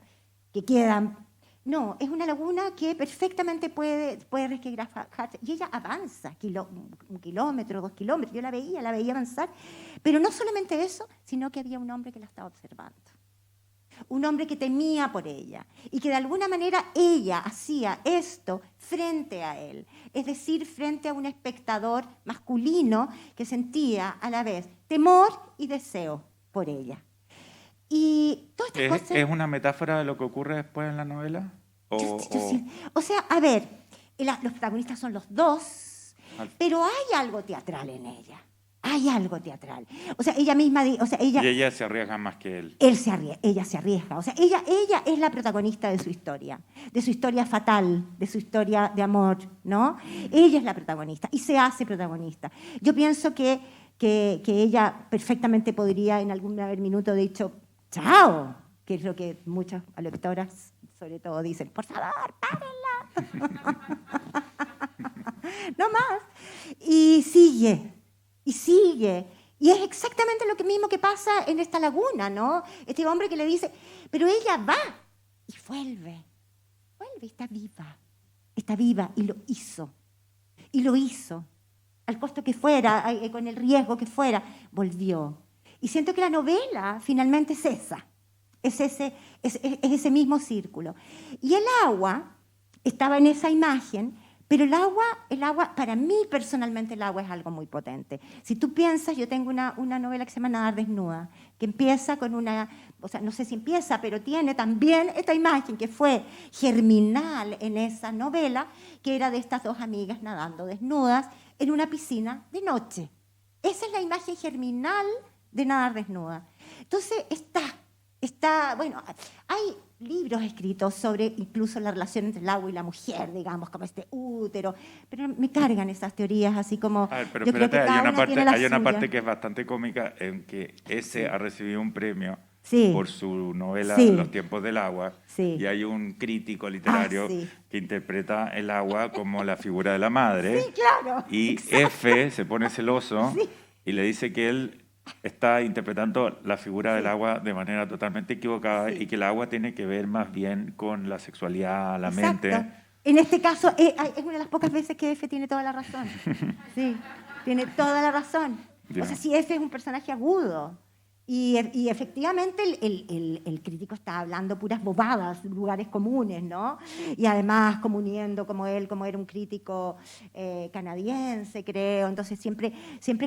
que quedan. No, es una laguna que perfectamente puede resquebrajarse. Y ella avanza, 1 kilómetro, 2 kilómetros. Yo la veía avanzar. Pero no solamente eso, sino que había un hombre que la estaba observando. Un hombre que temía por ella. Y que de alguna manera ella hacía esto frente a él. Es decir, frente a un espectador masculino que sentía a la vez temor y deseo por ella. Y todas estas cosas... ¿Es una metáfora de lo que ocurre después en la novela? O sea, a ver, los protagonistas son los dos, pero hay algo teatral en ella. Hay algo teatral. O sea, ella misma... y ella se arriesga más que él. Ella se arriesga. O sea, ella es la protagonista de su historia fatal, de su historia de amor, ¿no? Ella es la protagonista y se hace protagonista. Yo pienso que ella perfectamente podría en algún minuto haber dicho ¡chao! Que es lo que muchas lectoras, sobre todo, dicen, por favor, párenla. No más. Y sigue. Y es exactamente lo mismo que pasa en esta laguna, ¿no? Este hombre que le dice, pero ella va y vuelve, está viva, y lo hizo, al costo que fuera, con el riesgo que fuera, volvió. Y siento que la novela finalmente es esa, es ese mismo círculo. Y el agua estaba en esa imagen, pero el agua, para mí personalmente el agua es algo muy potente. Si tú piensas, yo tengo una novela que se llama Nadar desnuda, que empieza con o sea, no sé si empieza, pero tiene también esta imagen que fue germinal en esa novela, que era de estas dos amigas nadando desnudas en una piscina de noche. Esa es la imagen germinal de Nadar desnuda. Entonces bueno, hay libros escritos sobre incluso la relación entre el agua y la mujer, digamos, como este útero, pero me cargan esas teorías así como... A ver, pero espérate, hay una parte que es bastante cómica en que ese ha recibido un premio por su novela Los tiempos del agua, y hay un crítico literario que interpreta el agua como la figura de la madre, claro, y exacto. F se pone celoso y le dice que él está interpretando la figura del agua de manera totalmente equivocada y que el agua tiene que ver más bien con la sexualidad, la mente. En este caso es una de las pocas veces que F tiene toda la razón. Sí, tiene toda la razón. O sea, si F es un personaje agudo. Y efectivamente el crítico está hablando puras bobadas, lugares comunes, ¿no? Y además comuniendo como él, como era un crítico canadiense, creo. Entonces siempre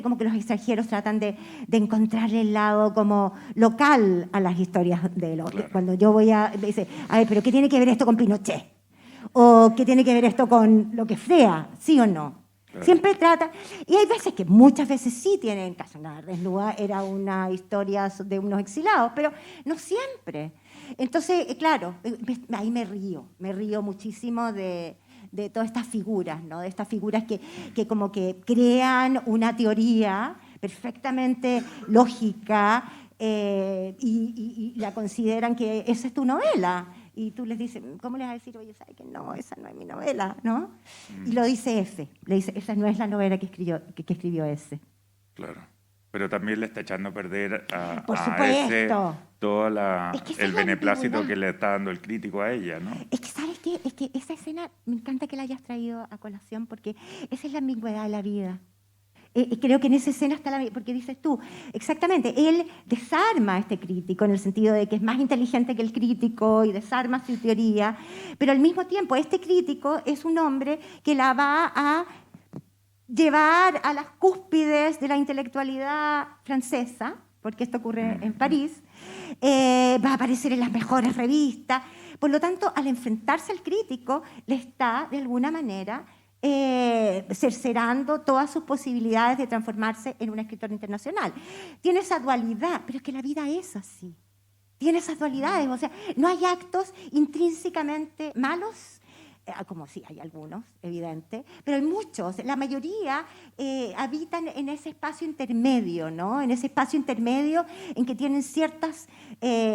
como que los extranjeros tratan de encontrarle el lado como local a las historias de él. Claro. Cuando yo dice, a ver, ¿pero qué tiene que ver esto con Pinochet? ¿O qué tiene que ver esto con lo que sea? ¿Sí o no? Claro. Siempre trata, y hay veces que muchas veces sí tienen, caso Nadar desnuda era una historia de unos exilados, pero no siempre. Entonces, claro, ahí me río muchísimo de todas estas figuras, ¿no? De estas figuras que como que crean una teoría perfectamente lógica y la consideran que esa es tu novela. Y tú les dices, ¿cómo les vas a decir? Oye, ¿sabes que no? Esa no es mi novela, ¿no? Y lo dice F. Le dice, esa no es la novela que escribió ese. Claro. Pero también le está echando a perder a ese todo el beneplácito que le está dando el crítico a ella, ¿no? Es que, ¿sabes qué? Es que esa escena me encanta que la hayas traído a colación porque esa es la ambigüedad de la vida. Creo que en esa escena está porque dices tú, exactamente, él desarma a este crítico en el sentido de que es más inteligente que el crítico y desarma su teoría, pero al mismo tiempo este crítico es un hombre que la va a llevar a las cúspides de la intelectualidad francesa, porque esto ocurre en París, va a aparecer en las mejores revistas. Por lo tanto, al enfrentarse al crítico, le está, de alguna manera, cercerando todas sus posibilidades de transformarse en un escritor internacional. Tiene esa dualidad, pero es que la vida es así. Tiene esas dualidades, o sea, no hay actos intrínsecamente malos, como sí hay algunos, evidente, pero hay muchos. La mayoría habitan en ese espacio intermedio, ¿no? En ese espacio intermedio en que tienen ciertos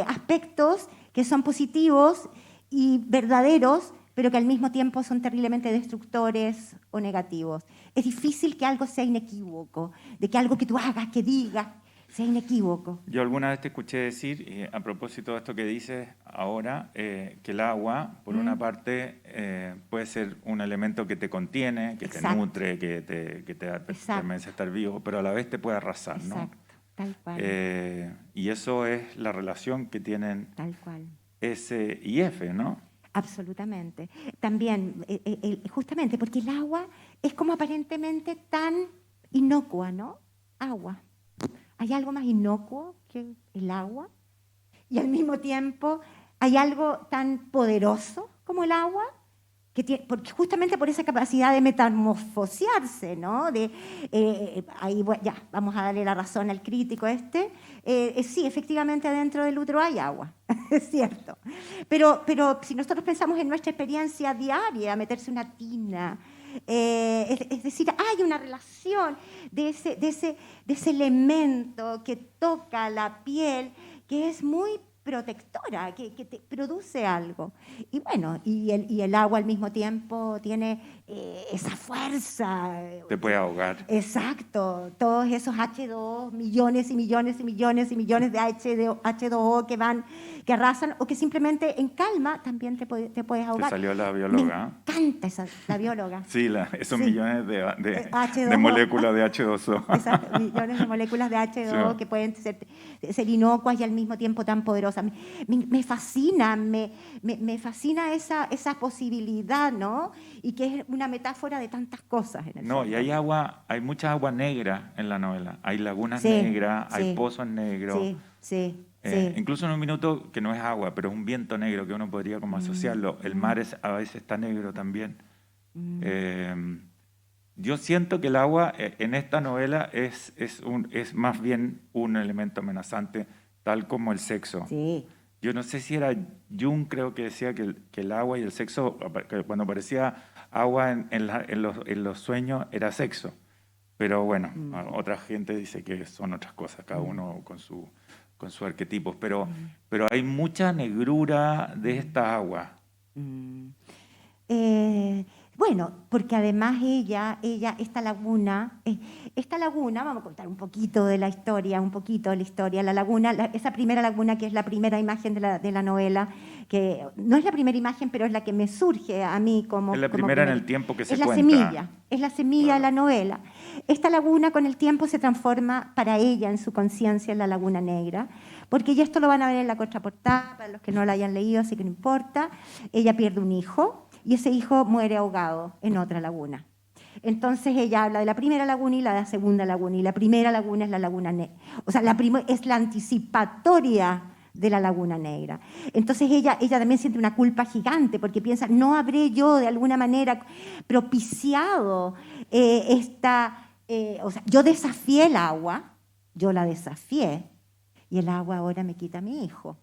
aspectos que son positivos y verdaderos, pero que al mismo tiempo son terriblemente destructores o negativos. Es difícil que algo sea inequívoco, de que algo que tú hagas, que digas, sea inequívoco. Yo alguna vez te escuché decir, a propósito de esto que dices ahora, que el agua, por una parte, puede ser un elemento que te contiene, que Exacto. te nutre, que te permite estar vivo, pero a la vez te puede arrasar, ¿no? Exacto, tal cual. Y eso es la relación que tienen Tal cual. S y F, ¿no? Absolutamente. También, justamente porque el agua es como aparentemente tan inocua, ¿no? Agua. ¿Hay algo más inocuo que el agua? Y al mismo tiempo, ¿hay algo tan poderoso como el agua? Porque justamente por esa capacidad de metamorfosearse, ¿no? Ahí ya, vamos a darle la razón al crítico sí, efectivamente dentro del útero hay agua, es cierto. Pero si nosotros pensamos en nuestra experiencia diaria, meterse una tina, es decir, hay una relación de ese elemento que toca la piel, que es muy protectora, que te produce algo. Y bueno, y el agua al mismo tiempo tiene esa fuerza. Te puede ahogar. Exacto, todos esos H2, millones y millones y millones y millones de H2O que arrasan, o que simplemente en calma también te puedes ahogar. Te salió la bióloga. Me encanta la bióloga. Sí, esos Sí. millones de H2O. moléculas de H2O. Esas millones de moléculas de H2O Sí. que pueden ser inocuas y al mismo tiempo tan poderosas. Me fascina, me fascina esa posibilidad, ¿no? Y que es una metáfora de tantas cosas. En el No, fondo. y hay mucha agua negra en la novela. Hay lagunas Sí, negras, sí. hay pozos negros. Sí, sí, Sí. sí. Incluso en un minuto que no es agua, pero es un viento negro que uno podría como asociarlo. El mar a veces está negro también. Yo siento que el agua en esta novela es más bien un elemento amenazante, tal como el sexo. Sí. Yo no sé si era Jung, creo que decía que el agua y el sexo, que cuando aparecía agua en los sueños, era sexo. Pero bueno, otra gente dice que son otras cosas, cada uno con su arquetipo. Pero hay mucha negrura de esta agua. Bueno, porque además esta laguna, vamos a contar un poquito de la historia, la laguna, esa primera laguna que es la primera imagen de la novela, que no es la primera imagen, pero es la que me surge a mí como... Es la primera en el tiempo que se cuenta. Es la semilla de la novela. Esta laguna con el tiempo se transforma para ella en su conciencia en la Laguna Negra, porque ya esto lo van a ver en la contraportada, para los que no la hayan leído, así que no importa. Ella pierde un hijo, y ese hijo muere ahogado en otra laguna. Entonces ella habla de la primera laguna y la segunda laguna, y la primera laguna es la Laguna Negra. O sea, es la anticipatoria de la Laguna Negra. Entonces ella también siente una culpa gigante, porque piensa, no habré yo de alguna manera propiciado o sea, yo desafié el agua, yo la desafié, y el agua ahora me quita a mi hijo.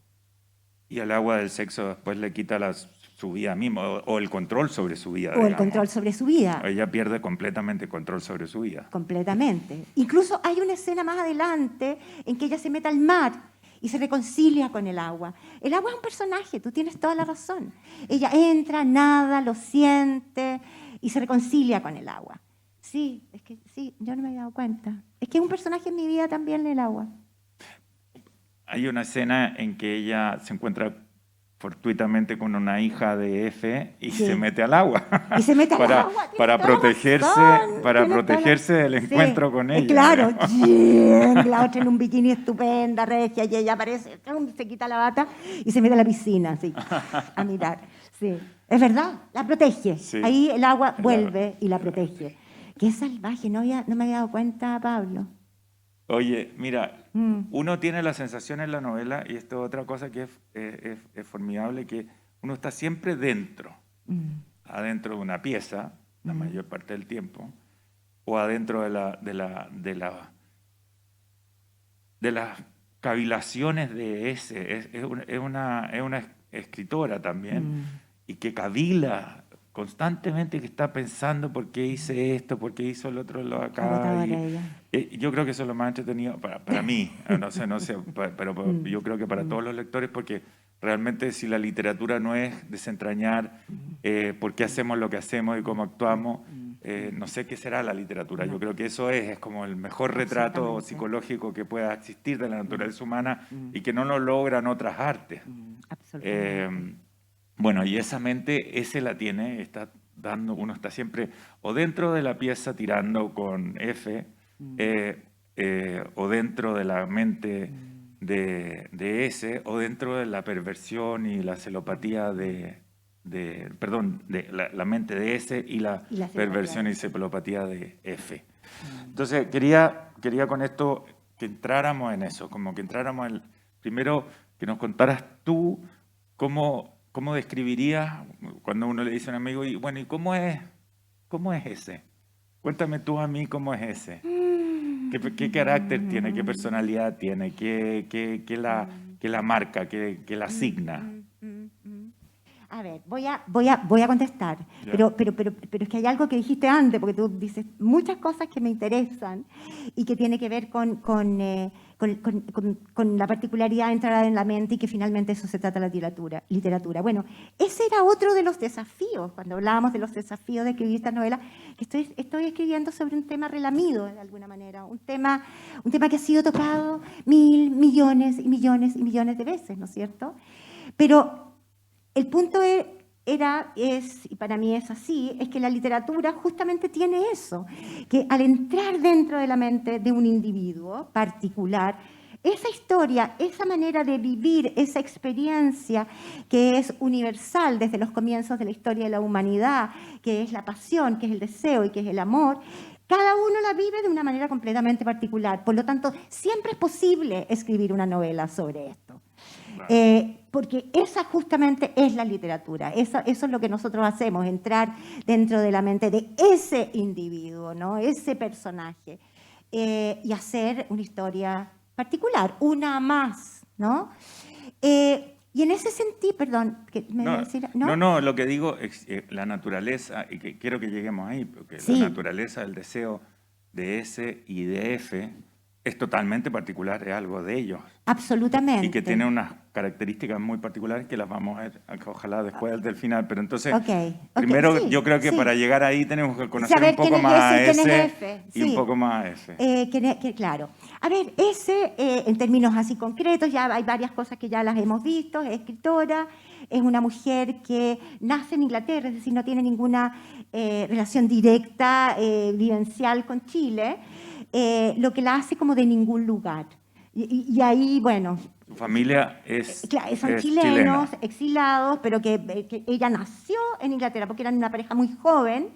Y el agua del sexo después le quita su vida misma, o el control sobre su vida. O el control sobre su vida. Ella pierde completamente el control sobre su vida. Completamente. Incluso hay una escena más adelante en que ella se mete al mar y se reconcilia con el agua. El agua es un personaje, tú tienes toda la razón. Ella entra, nada, lo siente y se reconcilia con el agua. Sí, yo no me había dado cuenta. Es que es un personaje en mi vida también el agua. Hay una escena en que ella se encuentra fortuitamente con una hija de F y Sí. se mete al agua. Y se mete al para, agua, tiene para toda la protegerse, razón, para tiene toda la- protegerse del Sí, encuentro con ella. Claro, digamos. sí, la otra en un bikini estupenda, regia, y ella aparece, se quita la bata y se mete a la piscina, así, a mirar. Sí, es verdad, la protege. Sí. Ahí el agua El vuelve y la protege. Qué salvaje, no me había dado cuenta, Pablo. Oye, mira, Mm. uno tiene la sensación en la novela, y esto es otra cosa que es formidable, que uno está siempre dentro, adentro de una pieza, la mayor parte del tiempo, o adentro de las cavilaciones de ese. Es una escritora también, y que cavila constantemente, que está pensando por qué hice esto, por qué hizo el otro lo acá. Agotadora ella. Yo creo que eso es lo más entretenido para mí, no sé, pero yo creo que para todos los lectores, porque realmente si la literatura no es desentrañar por qué hacemos lo que hacemos y cómo actuamos, no sé qué será la literatura. Yo creo que eso es como el mejor retrato Absolutamente. psicológico que pueda existir de la naturaleza humana y que no lo logran otras artes. Absolutamente. Bueno, y esa mente, ese la tiene, uno está siempre o dentro de la pieza tirando con F, o dentro de la mente de S, o dentro de la perversión y la celopatía de la mente de S y la Y la perversión y celopatía. celopatía de F. Entonces, quería con esto que entráramos en eso, como que entráramos primero que nos contaras tú cómo describirías cuando uno le dice a un amigo, y bueno, ¿y cómo es ese? Cuéntame tú a mí cómo es ese. ¿Qué carácter tiene? ¿Qué personalidad tiene? ¿Qué la marca? ¿Qué la asigna? A ver, voy a contestar, Ya. pero es que hay algo que dijiste antes, porque tú dices muchas cosas que me interesan y que tiene que ver con la particularidad de entrar en la mente y que finalmente eso se trata la literatura. Bueno, ese era otro de los desafíos, cuando hablábamos de los desafíos de escribir esta novela, que estoy escribiendo sobre un tema relamido de alguna manera, un tema que ha sido tocado millones y millones y millones de veces, ¿no es cierto? Pero el punto es, y para mí es así, es que la literatura justamente tiene eso, que al entrar dentro de la mente de un individuo particular, esa historia, esa manera de vivir, esa experiencia que es universal desde los comienzos de la historia de la humanidad, que es la pasión, que es el deseo y que es el amor, cada uno la vive de una manera completamente particular. Por lo tanto, siempre es posible escribir una novela sobre esto. Porque esa justamente es la literatura, eso es lo que nosotros hacemos, entrar dentro de la mente de ese individuo, ¿no? Ese personaje, y hacer una historia particular, una más, ¿no? Y en ese sentido, perdón, ¿qué me iba a decir? No, lo que digo es la naturaleza, y que quiero que lleguemos ahí, porque Sí. la naturaleza del deseo de S y de F es totalmente particular, es algo de ellos. Absolutamente. Y que tiene unas características muy particulares que las vamos a ver, ojalá después del final. Pero entonces, primero sí, yo creo que sí. para llegar ahí tenemos que conocer Saber un poco quién es más a S y quién S es F, y un sí. poco más a F. Claro. A ver, en términos así concretos, ya hay varias cosas que ya las hemos visto. Es escritora, es una mujer que nace en Inglaterra, es decir, no tiene ninguna relación directa, vivencial con Chile, lo que la hace como de ningún lugar. Y ahí, bueno... Su familia Claro, son es chilenos, chilena. exilados, pero que ella nació en Inglaterra porque eran una pareja muy joven,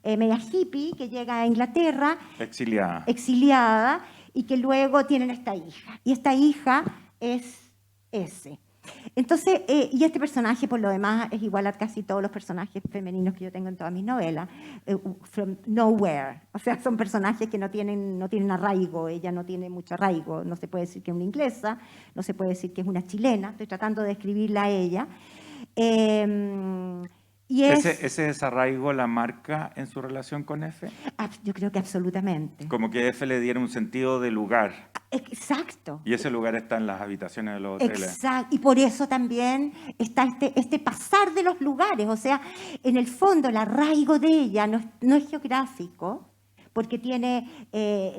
media hippie, que llega a Inglaterra, exiliada, y que luego tienen esta hija. Y esta hija es ese. Entonces, y este personaje, por lo demás, es igual a casi todos los personajes femeninos que yo tengo en todas mis novelas, from nowhere. O sea, son personajes que no tienen arraigo, ella no tiene mucho arraigo, no se puede decir que es una inglesa, no se puede decir que es una chilena, estoy tratando de describirla a ella. Y ¿Ese desarraigo la marca en su relación con F? Yo creo que absolutamente. Como que F le diera un sentido de lugar. Exacto. Y ese lugar está en las habitaciones de los hoteles. Exacto. Y por eso también está este pasar de los lugares. O sea, en el fondo el arraigo de ella no es geográfico, porque tiene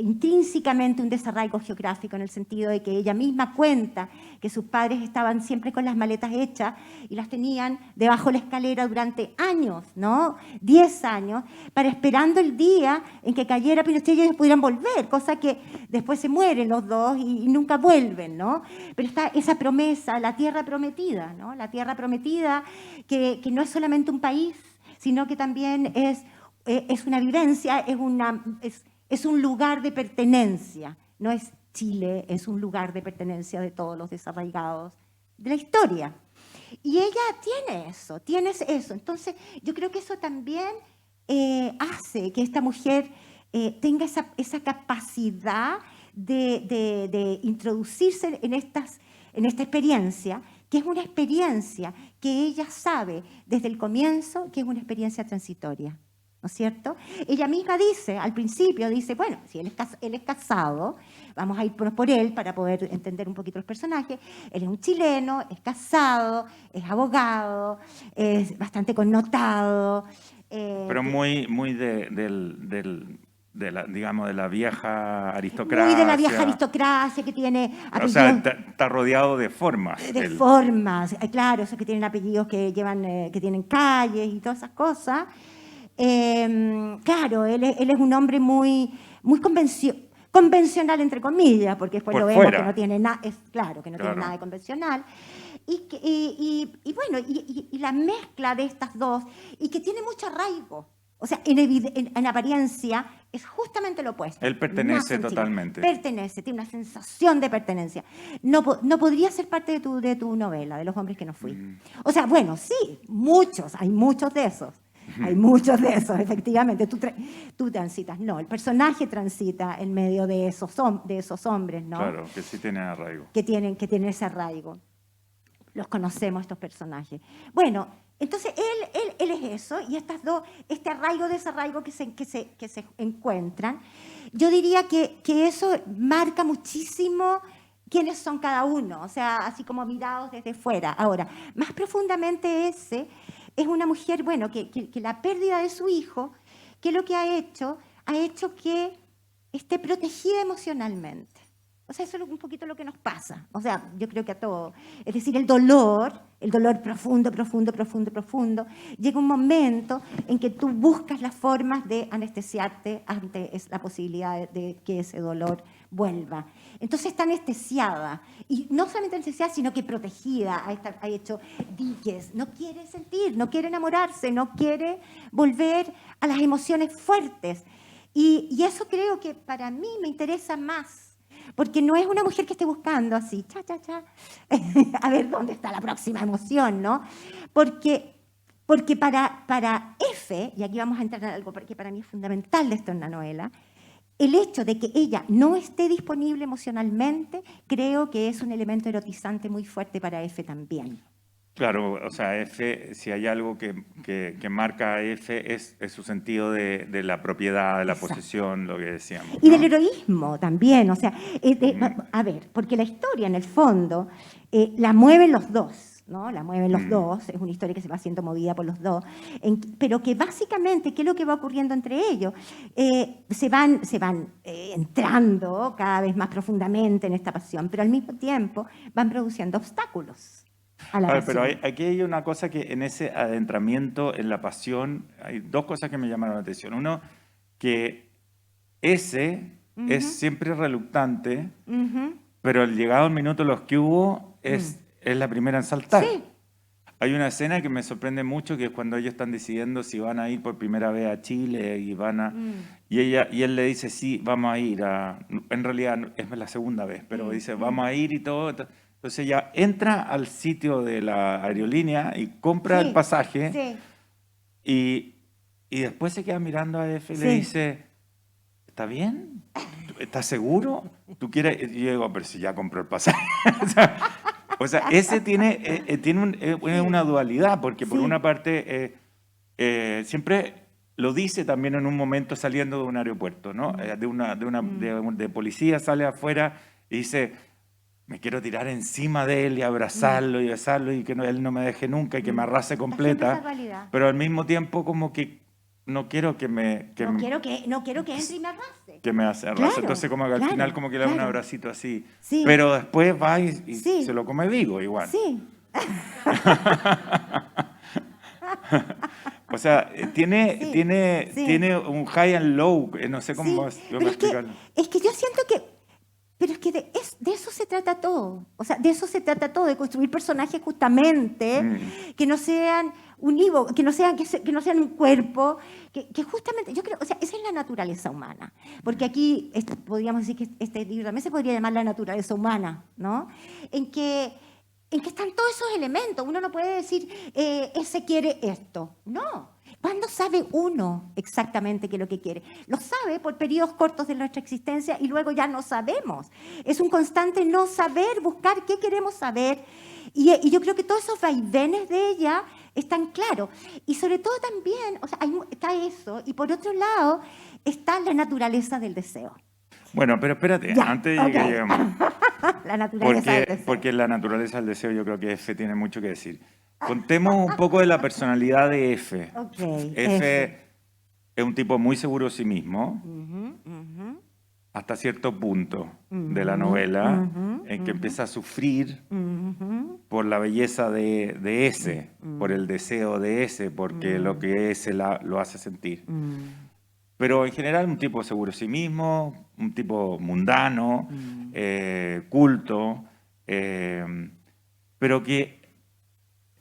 intrínsecamente un desarraigo geográfico en el sentido de que ella misma cuenta que sus padres estaban siempre con las maletas hechas y las tenían debajo de la escalera durante años, ¿no? 10 años, para esperando el día en que cayera Pinochet y ellos pudieran volver, cosa que después se mueren los dos y nunca vuelven, ¿no? Pero está esa promesa, la tierra prometida, ¿no? La tierra prometida que no es solamente un país, sino que también es una vivencia, es un lugar de pertenencia, no es Chile, es un lugar de pertenencia de todos los desarraigados de la historia. Y ella tiene eso. Entonces, yo creo que eso también hace que esta mujer tenga esa capacidad de introducirse en esta experiencia, que es una experiencia que ella sabe desde el comienzo que es una experiencia transitoria, ¿no es cierto? Ella misma dice, al principio, bueno, si él es casado, vamos a ir por él para poder entender un poquito los personajes. Él es un chileno, es casado, es abogado, es bastante connotado. Pero muy digamos, de la vieja aristocracia. Muy de la vieja aristocracia que tiene apellidos. O sea, está rodeado de formas. De formas, claro, esos que tienen apellidos que tienen calles y todas esas cosas. Claro, él es un hombre muy convencional, entre comillas, porque después lo vemos fuera, que no tiene nada, tiene nada de convencional. Y bueno, y la mezcla de estas dos, y que tiene mucho arraigo. O sea, en apariencia es justamente lo opuesto. Él pertenece totalmente. Pertenece, tiene una sensación de pertenencia. No podría ser parte de tu novela, de Los hombres que no fui. O sea, bueno, sí, hay muchos de esos. Hay muchos de esos, efectivamente. Tú transitas. No, el personaje transita en medio de esos hombres, ¿no? Claro, que sí tienen arraigo. Que tienen ese arraigo. Los conocemos, estos personajes. Bueno, entonces él es eso, y estas dos, este arraigo, desarraigo que se encuentran, yo diría que eso marca muchísimo quiénes son cada uno, o sea, así como mirados desde fuera. Ahora, más profundamente es una mujer, bueno, que la pérdida de su hijo, que lo que ha hecho que esté protegida emocionalmente. O sea, eso es un poquito lo que nos pasa. O sea, yo creo que a todos. Es decir, el dolor profundo, llega un momento en que tú buscas las formas de anestesiarte ante la posibilidad de que ese dolor vuelva. Entonces está anestesiada. Y no solamente anestesiada, sino que protegida. Ha hecho diques. No quiere sentir, no quiere enamorarse, no quiere volver a las emociones fuertes. Y eso creo que para mí me interesa más. Porque no es una mujer que esté buscando así, a ver dónde está la próxima emoción, ¿no? Porque para F, y aquí vamos a entrar en algo que para mí es fundamental de esto en la novela, el hecho de que ella no esté disponible emocionalmente, creo que es un elemento erotizante muy fuerte para F también. Claro, o sea, F, si hay algo que marca a F es su sentido de la propiedad, de la posesión, lo que decíamos. Y del heroísmo también, o sea, a ver, porque la historia en el fondo la mueven los dos, ¿no? La mueven los dos, es una historia que se va siendo movida por los dos, pero que básicamente, ¿qué es lo que va ocurriendo entre ellos? Se van entrando cada vez más profundamente en esta pasión, pero al mismo tiempo van produciendo obstáculos. A ver, pero aquí hay una cosa que en ese adentramiento en la pasión, hay dos cosas que me llamaron la atención. Uno, que ese es siempre reluctante, pero al llegado el minuto los que hubo es la primera en saltar. Sí. Hay una escena que me sorprende mucho, que es cuando ellos están decidiendo si van a ir por primera vez a Chile y y él le dice, sí, vamos a ir. En realidad es la segunda vez, pero dice, vamos a ir y todo. Entonces ella entra al sitio de la aerolínea y compra el pasaje y después se queda mirando a F y le dice, ¿está bien? ¿Estás seguro? ¿Tú quieres? Y yo digo, pero si ya compró el pasaje. O sea, ese tiene una dualidad, porque por una parte siempre lo dice también en un momento saliendo de un aeropuerto, ¿no? De policía, sale afuera y dice, me quiero tirar encima de él y abrazarlo y besarlo y que él no me deje nunca y que me arrase completa. Pero al mismo tiempo como que no quiero que me... no quiero que entre y me abrace. Que me hace arrasa. Claro, Entonces como que al claro, final como que le da un claro. abracito así. Sí. Pero después va y Sí. se lo come vivo igual. Sí. O sea, tiene, Sí, tiene, sí. tiene un high and low, no sé cómo Sí, más pero explicarlo. es que yo siento que, pero es que de eso se trata todo. O sea, de eso se trata todo, de construir personajes justamente que no sean unívocos, que no sean un cuerpo, que justamente, yo creo, o sea, esa es la naturaleza humana. Porque aquí podríamos decir que este libro también se podría llamar la naturaleza humana, ¿no? En que están todos esos elementos. Uno no puede decir, ese quiere esto. No. ¿Cuándo sabe uno exactamente qué es lo que quiere? Lo sabe por periodos cortos de nuestra existencia y luego ya no sabemos. Es un constante no saber, buscar qué queremos saber. Y yo creo que todos esos vaivenes de ella están claros. Y sobre todo también, o sea, está eso. Y por otro lado, está la naturaleza del deseo. Bueno, pero espérate, Ya, antes de que ok. lleguemos. La naturaleza del deseo. Porque la naturaleza del deseo yo creo que F tiene mucho que decir. Contemos un poco de la personalidad de F. Ok, F es un tipo muy seguro de sí mismo, Ujú. hasta cierto punto de la novela, en que empieza a sufrir por la belleza de S, por el deseo de S, porque lo que S lo hace sentir. Pero en general un tipo seguro de sí mismo, un tipo mundano, culto, pero que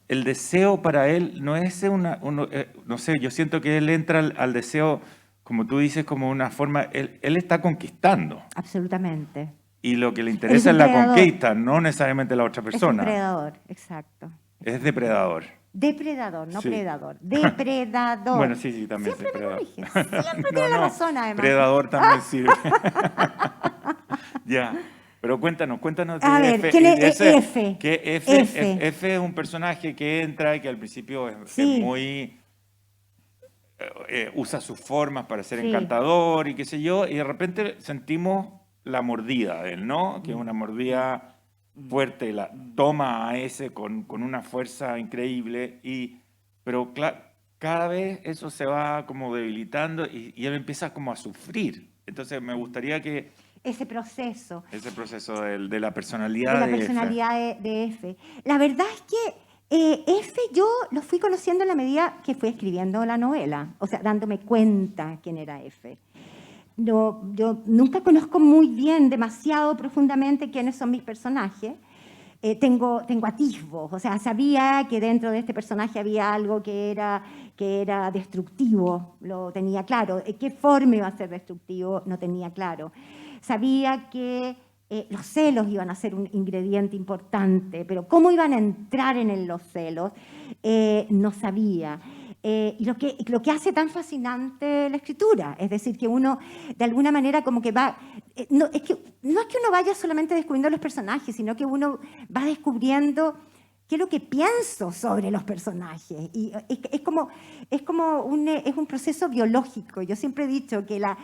el deseo para él no es no sé, yo siento que él entra al deseo, como tú dices, como una forma, él está conquistando. Absolutamente. Y lo que le interesa es la predador. conquista, no necesariamente la otra Es un persona. predador, exacto. Es depredador. Depredador, no Sí. predador. Depredador. Bueno, sí, también Siempre es me predador. corrige. Siempre tiene la razón, además. Predador también sirve. Ya. Pero cuéntanos de A ver, F. ¿quién es Ese- F? Que F. F es un personaje que entra y que al principio es Sí. muy... usa sus formas para ser Sí. encantador y qué sé yo, y de repente sentimos la mordida de él, ¿no? Que es una mordida fuerte, la toma a ese con una fuerza increíble, pero cada vez eso se va como debilitando y él empieza como a sufrir. Entonces me gustaría que Ese proceso ese proceso de la de personalidad la de F. personalidad de F. La verdad es que F yo lo fui conociendo en la medida que fui escribiendo la novela, o sea, dándome cuenta quién era F. No, yo nunca conozco muy bien, demasiado profundamente quiénes son mis personajes. Tengo atisbos, o sea, sabía que dentro de este personaje había algo que era destructivo, lo tenía claro. ¿Qué forma iba a ser destructivo? No tenía claro. Sabía que los celos iban a ser un ingrediente importante, pero cómo iban a entrar en los celos no sabía. Y lo que hace tan fascinante la escritura, es decir, que uno de alguna manera como que va, no es que uno vaya solamente descubriendo los personajes, sino que uno va descubriendo qué es lo que pienso sobre los personajes. Y es como un proceso biológico. Yo siempre he dicho que la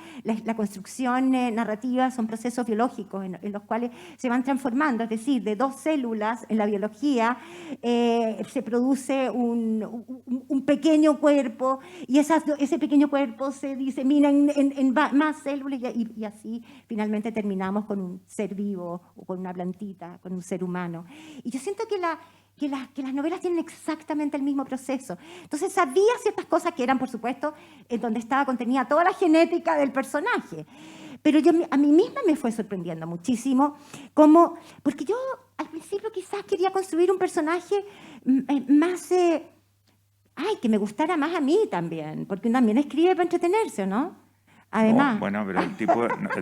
construcción narrativa son procesos biológicos en los cuales se van transformando. Es decir, de dos células en la biología se produce un pequeño cuerpo y ese pequeño cuerpo se disemina en más células y así finalmente terminamos con un ser vivo o con una plantita, con un ser humano. Y yo siento que las novelas tienen exactamente el mismo proceso. Entonces sabía ciertas cosas que eran, por supuesto, en donde estaba contenida toda la genética del personaje. Pero a mí misma me fue sorprendiendo muchísimo, porque yo al principio quizás quería construir un personaje más, que me gustara más a mí también, porque uno también escribe para entretenerse, ¿no? Además, Bueno, pero el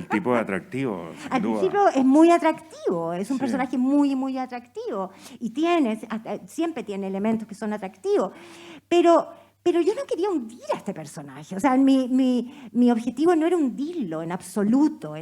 tipo es atractivo, sin al duda. principio es muy atractivo, es un Sí. personaje muy, muy atractivo y siempre tiene elementos que son atractivos, pero yo no quería hundir a este personaje, o sea, mi objetivo no era hundirlo en absoluto,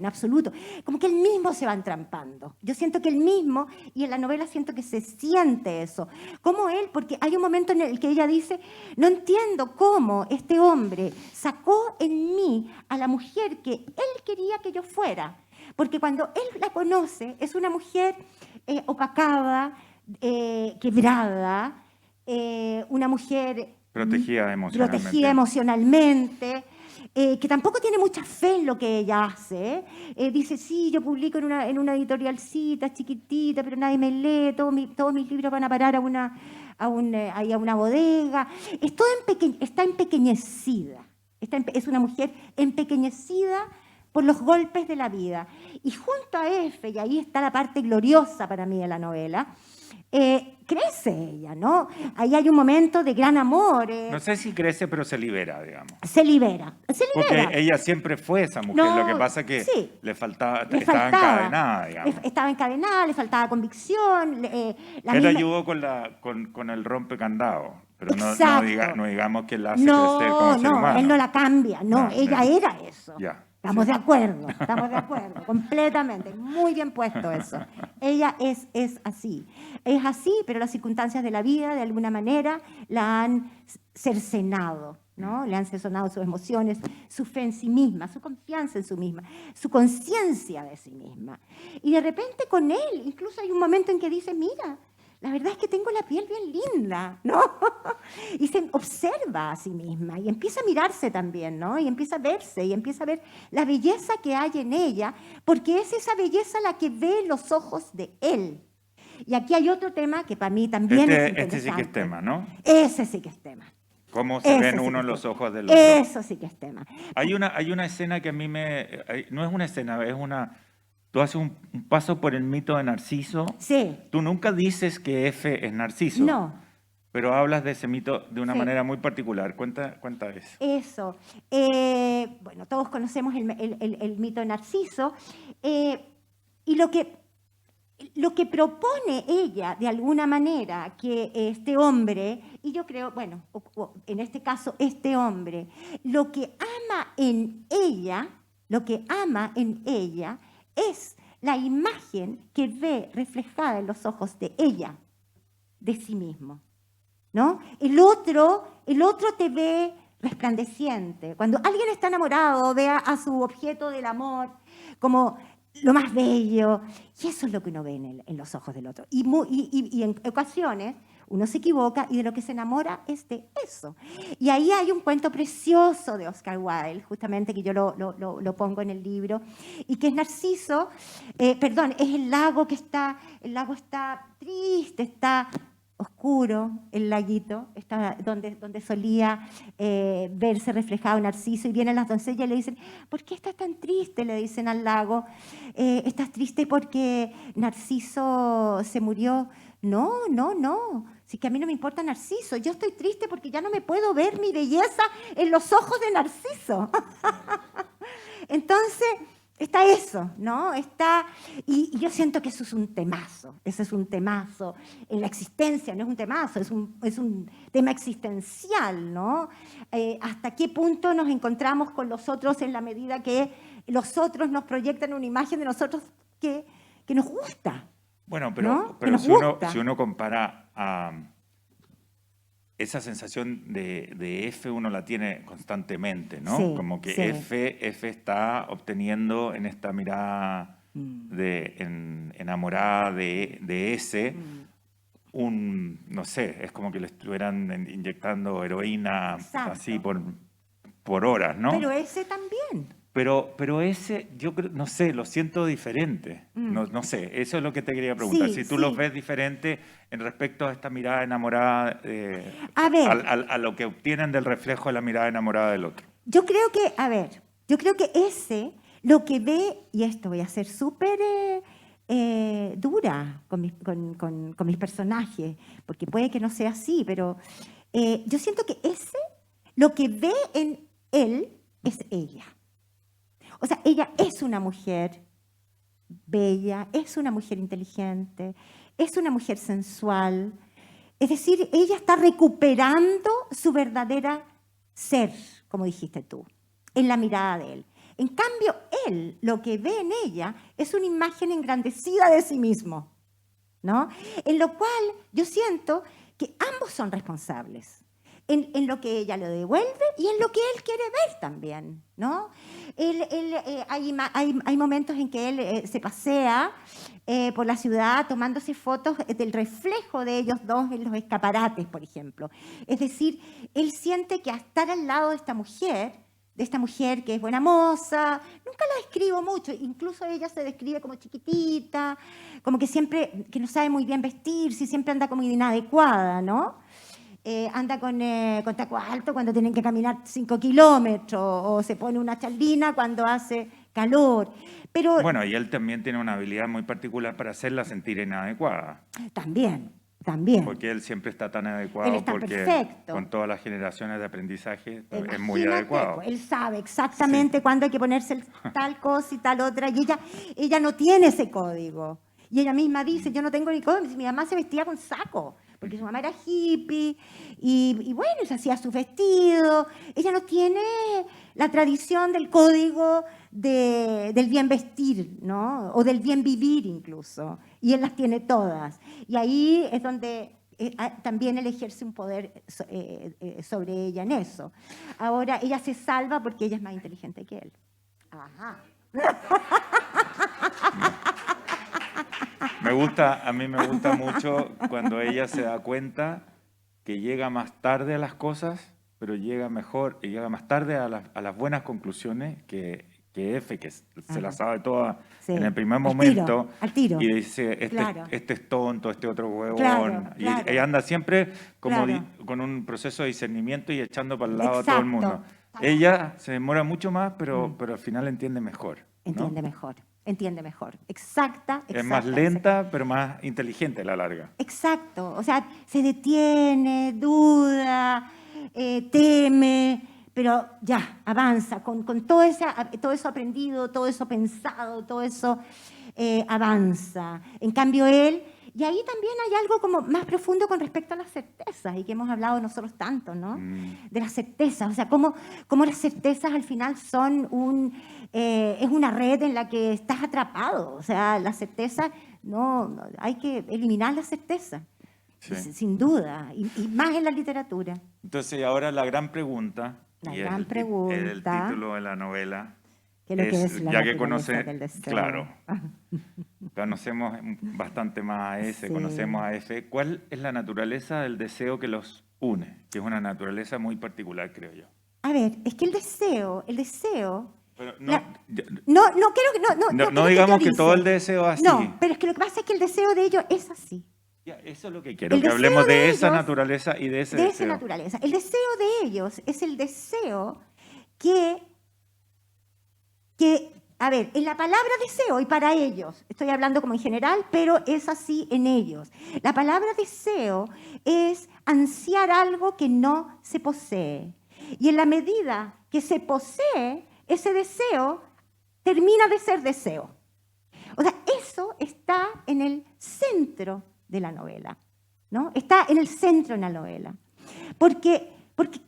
como que él mismo se va entrampando. Yo siento que él mismo, y en la novela siento que se siente eso, como él, porque hay un momento en el que ella dice, no entiendo cómo este hombre sacó en mí a la mujer que él quería que yo fuera, porque cuando él la conoce es una mujer opacada, quebrada, una mujer Protegida emocionalmente. Protegida emocionalmente, que tampoco tiene mucha fe en lo que ella hace. Dice, sí, yo publico en una editorialcita chiquitita, pero nadie me lee, todos mis libros van a parar a una bodega. Está empequeñecida. Es una mujer empequeñecida por los golpes de la vida. Y junto a F, y ahí está la parte gloriosa para mí de la novela, crece ella, ¿no? Ahí hay un momento de gran amor. No sé si crece, pero se libera, digamos. Se libera. Porque ella siempre fue esa mujer, No, lo que pasa es que sí. estaba Le encadenada, faltaba. digamos. Estaba encadenada, le faltaba convicción. Él ayudó con el rompecandado, pero Exacto. no digamos que la hace crecer como ser humano. Él no la cambia, no, ella era eso. Ya. Estamos de acuerdo, completamente. Muy bien puesto eso. Ella es así. Es así, pero las circunstancias de la vida, de alguna manera, la han cercenado, ¿no? Le han cercenado sus emociones, su fe en sí misma, su confianza en sí misma, su conciencia de sí misma. Y de repente con él, incluso hay un momento en que dice, mira, la verdad es que tengo la piel bien linda, ¿no? Y se observa a sí misma y empieza a mirarse también, ¿no? Y empieza a verse y empieza a ver la belleza que hay en ella, porque es esa belleza la que ve los ojos de él. Y aquí hay otro tema que para mí también es interesante. Este sí que es tema, ¿no? Ese sí que es tema. Cómo se ven sí uno que en los es tema. ojos del otro. Eso sí que es tema. Hay una escena que a mí no es una escena, es una... Tú haces un paso por el mito de Narciso. Sí. Tú nunca dices que F es Narciso. No. Pero hablas de ese mito de una Sí. manera muy particular. Cuenta eso. Eso. Bueno, todos conocemos el mito de Narciso. Y lo que propone ella, de alguna manera, que este hombre, y yo creo, bueno, en este caso, este hombre, lo que ama en ella es la imagen que ve reflejada en los ojos de ella, de sí mismo, ¿no? El otro te ve resplandeciente. Cuando alguien está enamorado, ve a su objeto del amor como lo más bello, y eso es lo que uno ve en los ojos del otro. Y en ocasiones uno se equivoca y de lo que se enamora es de eso. Y ahí hay un cuento precioso de Oscar Wilde, justamente que yo lo pongo en el libro, y que es Narciso, es el lago está triste, está oscuro, el laguito, está donde solía verse reflejado Narciso, y vienen las doncellas y le dicen, ¿por qué estás tan triste? Le dicen al lago, ¿estás triste porque Narciso se murió? No, sí que a mí no me importa Narciso, yo estoy triste porque ya no me puedo ver mi belleza en los ojos de Narciso. Entonces, está eso, ¿no? Y yo siento que eso es un temazo, ese es un temazo en la existencia, no es un temazo, es un tema existencial, ¿no? ¿Hasta qué punto nos encontramos con los otros en la medida que los otros nos proyectan una imagen de nosotros que nos gusta? Bueno, ¿no? pero gusta. si uno compara esa sensación de F, uno la tiene constantemente, ¿no? Sí, como que sí. F está obteniendo en esta mirada enamorada de S no sé, es como que le estuvieran inyectando heroína. Exacto. Así por horas, ¿no? Pero ese también. Pero ese, yo creo, no sé, lo siento diferente. No sé, eso es lo que te quería preguntar. Sí, si tú sí. los ves diferente en respecto a esta mirada enamorada, A ver. a lo que obtienen del reflejo de la mirada enamorada del otro. Yo creo que ese, lo que ve, y esto voy a ser súper dura con mis personajes, porque puede que no sea así, pero yo siento que ese, lo que ve en él es ella. O sea, ella es una mujer bella, es una mujer inteligente, es una mujer sensual. Es decir, ella está recuperando su verdadera ser, como dijiste tú, en la mirada de él. En cambio, él, lo que ve en ella es una imagen engrandecida de sí mismo, ¿no? En lo cual yo siento que ambos son responsables. en lo que ella le devuelve y en lo que él quiere ver también, ¿no? Hay momentos en que él se pasea por la ciudad tomándose fotos del reflejo de ellos dos en los escaparates, por ejemplo. Es decir, él siente que al estar al lado de esta mujer que es buena moza, nunca la describo mucho, incluso ella se describe como chiquitita, como que siempre, que no sabe muy bien vestirse, siempre anda como inadecuada, ¿no? Anda con taco alto cuando tienen que caminar 5 kilómetros, o se pone una chalina cuando hace calor. Pero Bueno, y él también tiene una habilidad muy particular para hacerla sentir inadecuada. también. Porque él siempre está tan Él adecuado, está porque perfecto. con todas las generaciones de aprendizaje es muy Imagínate, adecuado. pues, él sabe exactamente cuándo hay que ponerse tal cosa y tal otra, y ella no tiene ese código. Y ella misma dice, yo no tengo ni código, mi mamá se vestía con saco, porque su mamá era hippie, y bueno, se hacía su vestido. Ella no tiene la tradición del código del bien vestir, ¿no? O del bien vivir incluso, y él las tiene todas. Y ahí es donde también él ejerce un poder sobre ella en eso. Ahora, ella se salva porque ella es más inteligente que él. Ajá. A mí me gusta mucho cuando ella se da cuenta que llega más tarde a las cosas, pero llega mejor y llega más tarde a las buenas conclusiones que F, que se la sabe toda en el primer momento. Al tiro. Y dice, Claro. este es tonto, este otro huevón. Claro. Y ella anda siempre como Claro. con un proceso de discernimiento y echando para el lado a todo el Exacto. mundo. Ella se demora mucho más, pero al final entiende mejor. ¿no? Entiende mejor. Exacta. Es más lenta, pero más inteligente a la larga. Exacto. O sea, se detiene, duda, teme, pero ya, avanza. Con todo eso aprendido, todo eso pensado, todo eso avanza. En cambio, él... Y ahí también hay algo como más profundo con respecto a las certezas, y que hemos hablado nosotros tanto, ¿no? De las certezas, o sea, cómo las certezas al final son es una red en la que estás atrapado. O sea, las certezas, no hay que eliminar las certezas, Sí. sin duda, y más en la literatura. Entonces, ahora la gran pregunta, La y gran el pregunta, título de la novela, que es lo que es la ya que naturaleza del deseo. claro, conocemos bastante más a S, Sí. conocemos a F. ¿Cuál es la naturaleza del deseo que los une? Que es una naturaleza muy particular, creo yo. A ver, es que el deseo... Pero No quiero que... no digamos que todo el deseo es así. No, pero es que lo que pasa es que el deseo de ellos es así. Ya, eso es lo que quiero, El que deseo hablemos de de esa ellos- naturaleza y de ese De esa deseo. naturaleza. El deseo de ellos es el deseo que, a ver, en la palabra deseo, y para ellos, estoy hablando como en general, pero es así en ellos. La palabra deseo es ansiar algo que no se posee. Y en la medida que se posee, ese deseo termina de ser deseo. O sea, eso está en el centro de la novela, ¿no? Está en el centro de la novela. Porque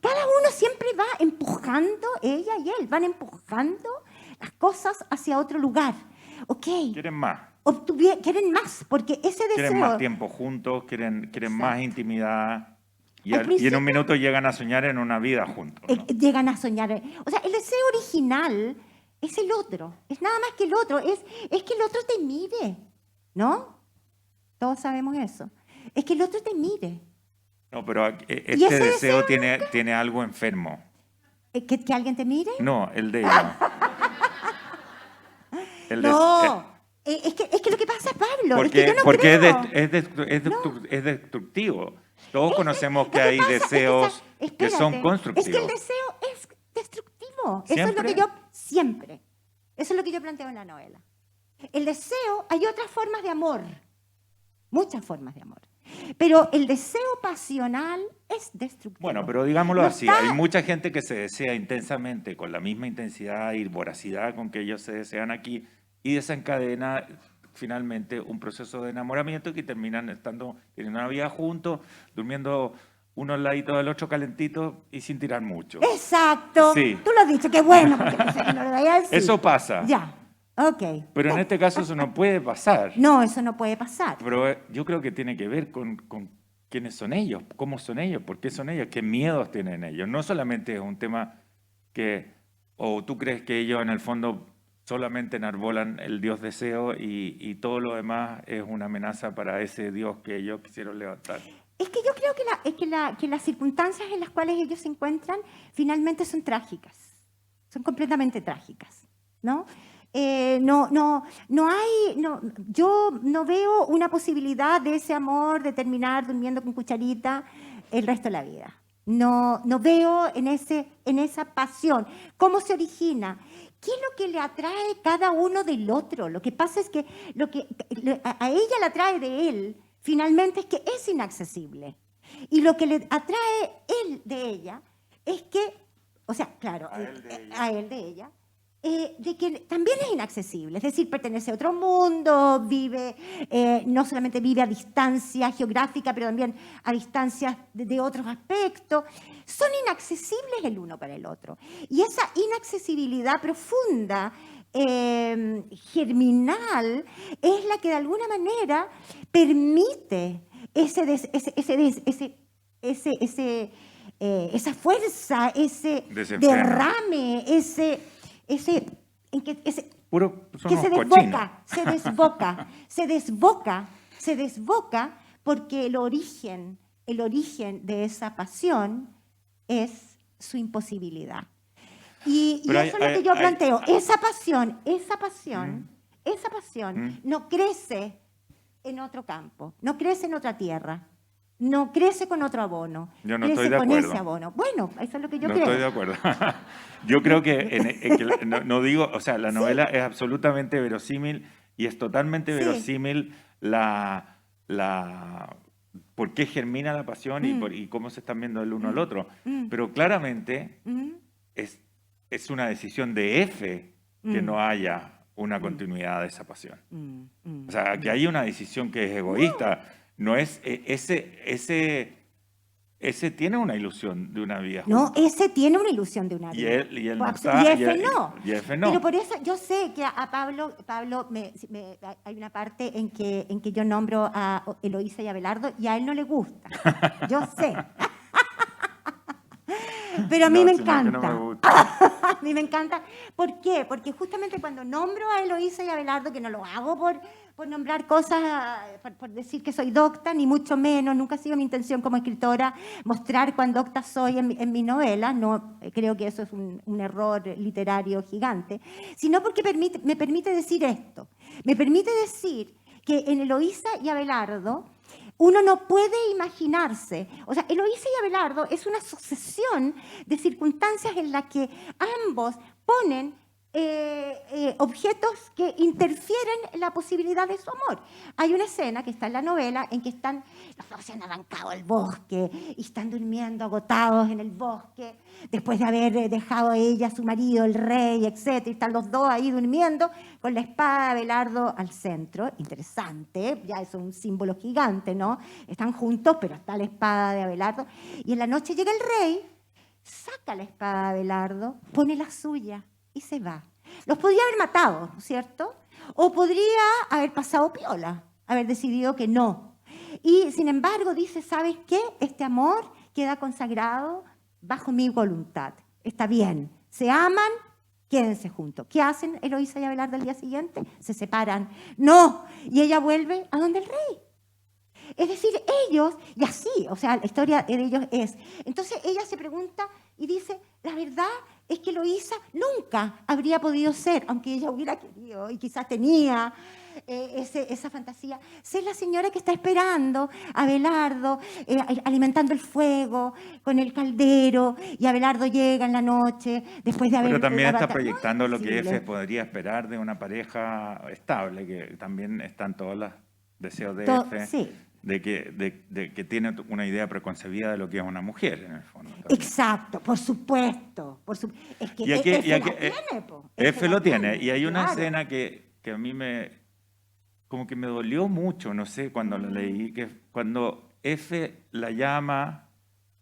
cada uno siempre va empujando, ella y él, van empujando las cosas hacia otro lugar. Ok, Quieren más. quieren más, porque ese deseo... Quieren más tiempo juntos, quieren más Exacto. intimidad. Y Al en principio- un minuto llegan a soñar en una vida juntos. ¿no? Llegan a soñar. O sea, el deseo original es el otro, es nada más que el otro, es que el otro te mire, ¿no? Todos sabemos eso. Es que el otro te mire. No, pero ¿Y este ese deseo deseo tiene algo enfermo. ¿Que alguien te mire? No, el de ella. No, es que lo que pasa, Pablo, es Porque, que yo no porque creo. es destructivo. Todos conocemos Lo que hay pasa es deseos que espérate, son constructivos. Es que el deseo es destructivo. Eso es lo ¿Siempre? que yo siempre. Eso es lo que yo planteo en la novela. El deseo, hay otras formas de amor, muchas formas de amor. Pero el deseo pasional es destructivo. Bueno, pero digámoslo No así, está- hay mucha gente que se desea intensamente, con la misma intensidad y voracidad con que ellos se desean aquí, y desencadena finalmente un proceso de enamoramiento que terminan teniendo una vida juntos, durmiendo uno al ladito del otro calentito y sin tirar mucho. Exacto. Sí. Tú lo has dicho, qué bueno, porque pensé que no lo vaya a decir. Eso pasa, Ya, ok. pero en este caso eso no puede pasar. No, eso no puede pasar. Pero yo creo que tiene que ver con quiénes son ellos, cómo son ellos, por qué son ellos, qué miedos tienen ellos. No solamente es un tema que, o tú crees que ellos en el fondo solamente enarbolan el Dios deseo y todo lo demás es una amenaza para ese Dios que ellos quisieron levantar. Es que yo creo que las circunstancias en las cuales ellos se encuentran finalmente son trágicas, son completamente trágicas, ¿no? Yo no veo una posibilidad de ese amor de terminar durmiendo con cucharita el resto de la vida. No veo en esa pasión. ¿Cómo se origina? ¿Qué es lo que le atrae cada uno del otro? Lo que pasa es que a ella le atrae de él, finalmente, es que es inaccesible. Y lo que le atrae él de ella es que, o sea, claro, a él de ella, de que también es inaccesible, es decir, pertenece a otro mundo, no solamente vive a distancia geográfica, pero también a distancias de otros aspectos. Son inaccesibles el uno para el otro. Y esa inaccesibilidad profunda, germinal, es la que de alguna manera permite esa fuerza, ese derrame, que se desboca porque el origen de esa pasión es su imposibilidad. Y eso es lo que yo planteo. Esa pasión no crece en otro campo, no crece en otra tierra, no crece con otro abono. Yo no crece estoy de con acuerdo. ese abono. Bueno, eso es lo que yo creo. No estoy de acuerdo. Yo creo que no digo, o sea, la novela es absolutamente verosímil y es totalmente verosímil por qué germina la pasión y cómo se están viendo el uno al otro. Pero claramente es una decisión de F que no haya una continuidad de esa pasión. O sea, que hay una decisión que es egoísta. No es ese tiene una ilusión de una vida juntos. No, ese tiene una ilusión de una vida. Y él no está. Y F no. Y F no. Pero por eso yo sé que a Pablo hay una parte en que yo nombro a Eloísa y a Abelardo y a él no le gusta. Yo sé. Pero a mí me encanta. No me gusta. A mí me encanta. ¿Por qué? Porque justamente cuando nombro a Eloísa y a Abelardo, que no lo hago por nombrar cosas, por decir que soy docta, ni mucho menos, nunca ha sido mi intención como escritora mostrar cuán docta soy en mi novela, no, creo que eso es un error literario gigante, sino porque me permite decir esto, me permite decir que en Eloísa y Abelardo uno no puede imaginarse, o sea, Eloísa y Abelardo es una sucesión de circunstancias en las que ambos ponen objetos que interfieren en la posibilidad de su amor. Hay una escena que está en la novela en que los dos se han arrancado al bosque y están durmiendo agotados en el bosque después de haber dejado a ella, a su marido, el rey, etc. Y están los dos ahí durmiendo con la espada de Abelardo al centro. Interesante, ya eso es un símbolo gigante, ¿no? Están juntos, pero está la espada de Abelardo. Y en la noche llega el rey, saca la espada de Abelardo, pone la suya y se va. Los podría haber matado, ¿no es cierto? O podría haber pasado piola, haber decidido que no. Y sin embargo dice, ¿sabes qué? Este amor queda consagrado bajo mi voluntad. Está bien, se aman, quédense juntos. ¿Qué hacen Eloísa y Abelardo al día siguiente? Se separan. No, y ella vuelve a donde el rey. Es decir, ellos, y así, o sea, la historia de ellos es. Entonces ella se pregunta y dice, la verdad es que Eloísa nunca habría podido ser, aunque ella hubiera querido y quizás tenía esa fantasía, ser la señora que está esperando a Abelardo, alimentando el fuego con el caldero, y Abelardo llega en la noche después de haber... Pero también está proyectando lo que F podría esperar de una pareja estable, que también están todos los deseos de F. Sí. De que tiene una idea preconcebida de lo que es una mujer, en el fondo. También. Exacto, por supuesto. Es que F lo tiene. Y hay una escena que a mí como que me dolió mucho, no sé, cuando la leí, que cuando F la llama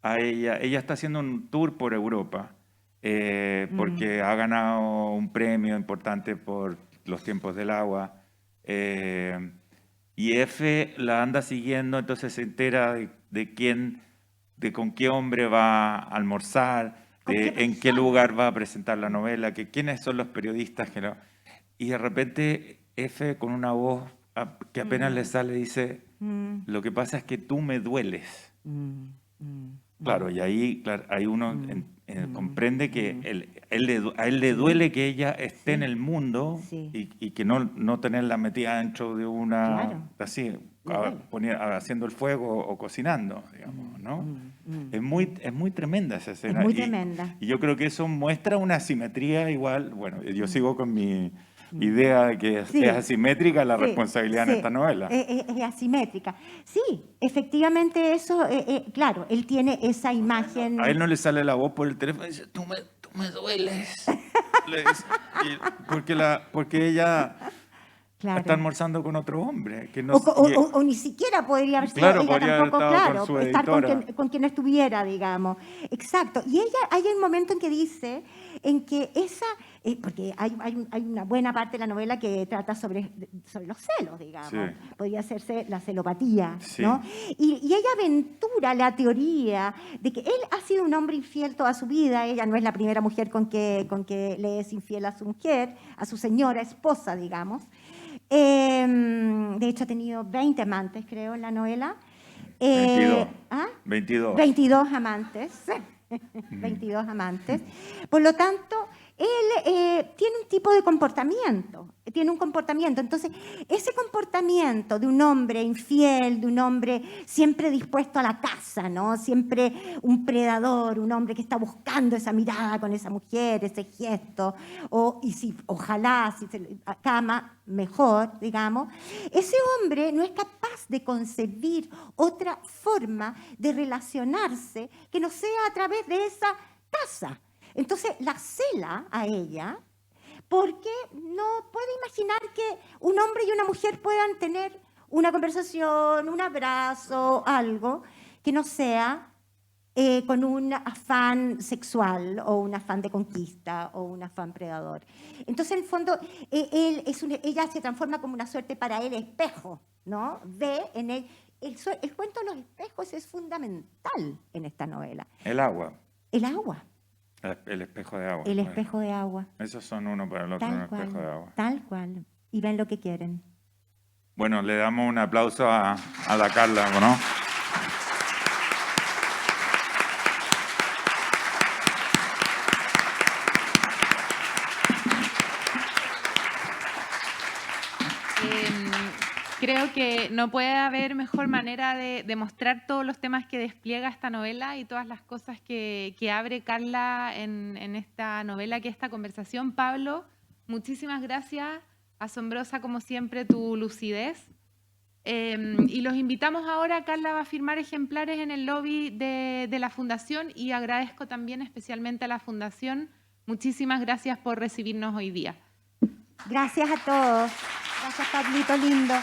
a ella está haciendo un tour por Europa, porque ha ganado un premio importante por los tiempos del agua, y F la anda siguiendo, entonces se entera de con qué hombre va a almorzar, en qué lugar va a presentar la novela, quiénes son los periodistas que no. Y de repente F con una voz que apenas le sale dice, lo que pasa es que tú me dueles. Claro, y ahí uno comprende que a él le duele que ella esté en el mundo y que no tenerla metida dentro de una, así, haciendo el fuego o cocinando, digamos, ¿no? Es muy tremenda esa escena. Es muy tremenda. Y yo creo que eso muestra una asimetría igual. Bueno, yo sigo con mi idea de que es asimétrica la responsabilidad en esta novela. Es asimétrica. Sí, efectivamente eso, claro, él tiene esa imagen. A él no le sale la voz por el teléfono y dice, tú me dueles. Porque ella está almorzando con otro hombre. Que no, o ni siquiera podría haber sido ella tampoco, claro, con estar con quien estuviera, digamos. Exacto. Y ella, hay un momento en que dice, en que esa, porque hay una buena parte de la novela que trata sobre los celos, digamos. Sí. Podría hacerse la celopatía, ¿no? Y ella aventura la teoría de que él ha sido un hombre infiel toda su vida. Ella no es la primera mujer con que le es infiel a su mujer, a su señora esposa, digamos. De hecho, ha tenido 20 amantes, creo, en la novela. 22 amantes. 22 amantes. Por lo tanto, él tiene un tipo de comportamiento. Entonces, ese comportamiento de un hombre infiel, de un hombre siempre dispuesto a la caza, ¿no? Siempre un predador, un hombre que está buscando esa mirada con esa mujer, ese gesto, ojalá, si se cama, mejor, digamos. Ese hombre no es capaz de concebir otra forma de relacionarse que no sea a través de esa caza. Entonces, la cela a ella porque no puede imaginar que un hombre y una mujer puedan tener una conversación, un abrazo, algo que no sea con un afán sexual o un afán de conquista o un afán predador. Entonces, en el fondo, ella se transforma como una suerte para él espejo, ¿no? Ve en él. El cuento de los espejos es fundamental en esta novela. El agua. El agua. El espejo de agua. El espejo de agua. Esos son uno para el otro, un espejo de agua. Tal cual. Y ven lo que quieren. Bueno, le damos un aplauso a la Carla, ¿no? Creo que no puede haber mejor manera de demostrar todos los temas que despliega esta novela y todas las cosas que abre Carla en esta novela, que esta conversación. Pablo, muchísimas gracias. Asombrosa, como siempre, tu lucidez. Y los invitamos ahora. Carla va a firmar ejemplares en el lobby de la Fundación y agradezco también especialmente a la Fundación. Muchísimas gracias por recibirnos hoy día. Gracias a todos. Gracias, Pablito lindo.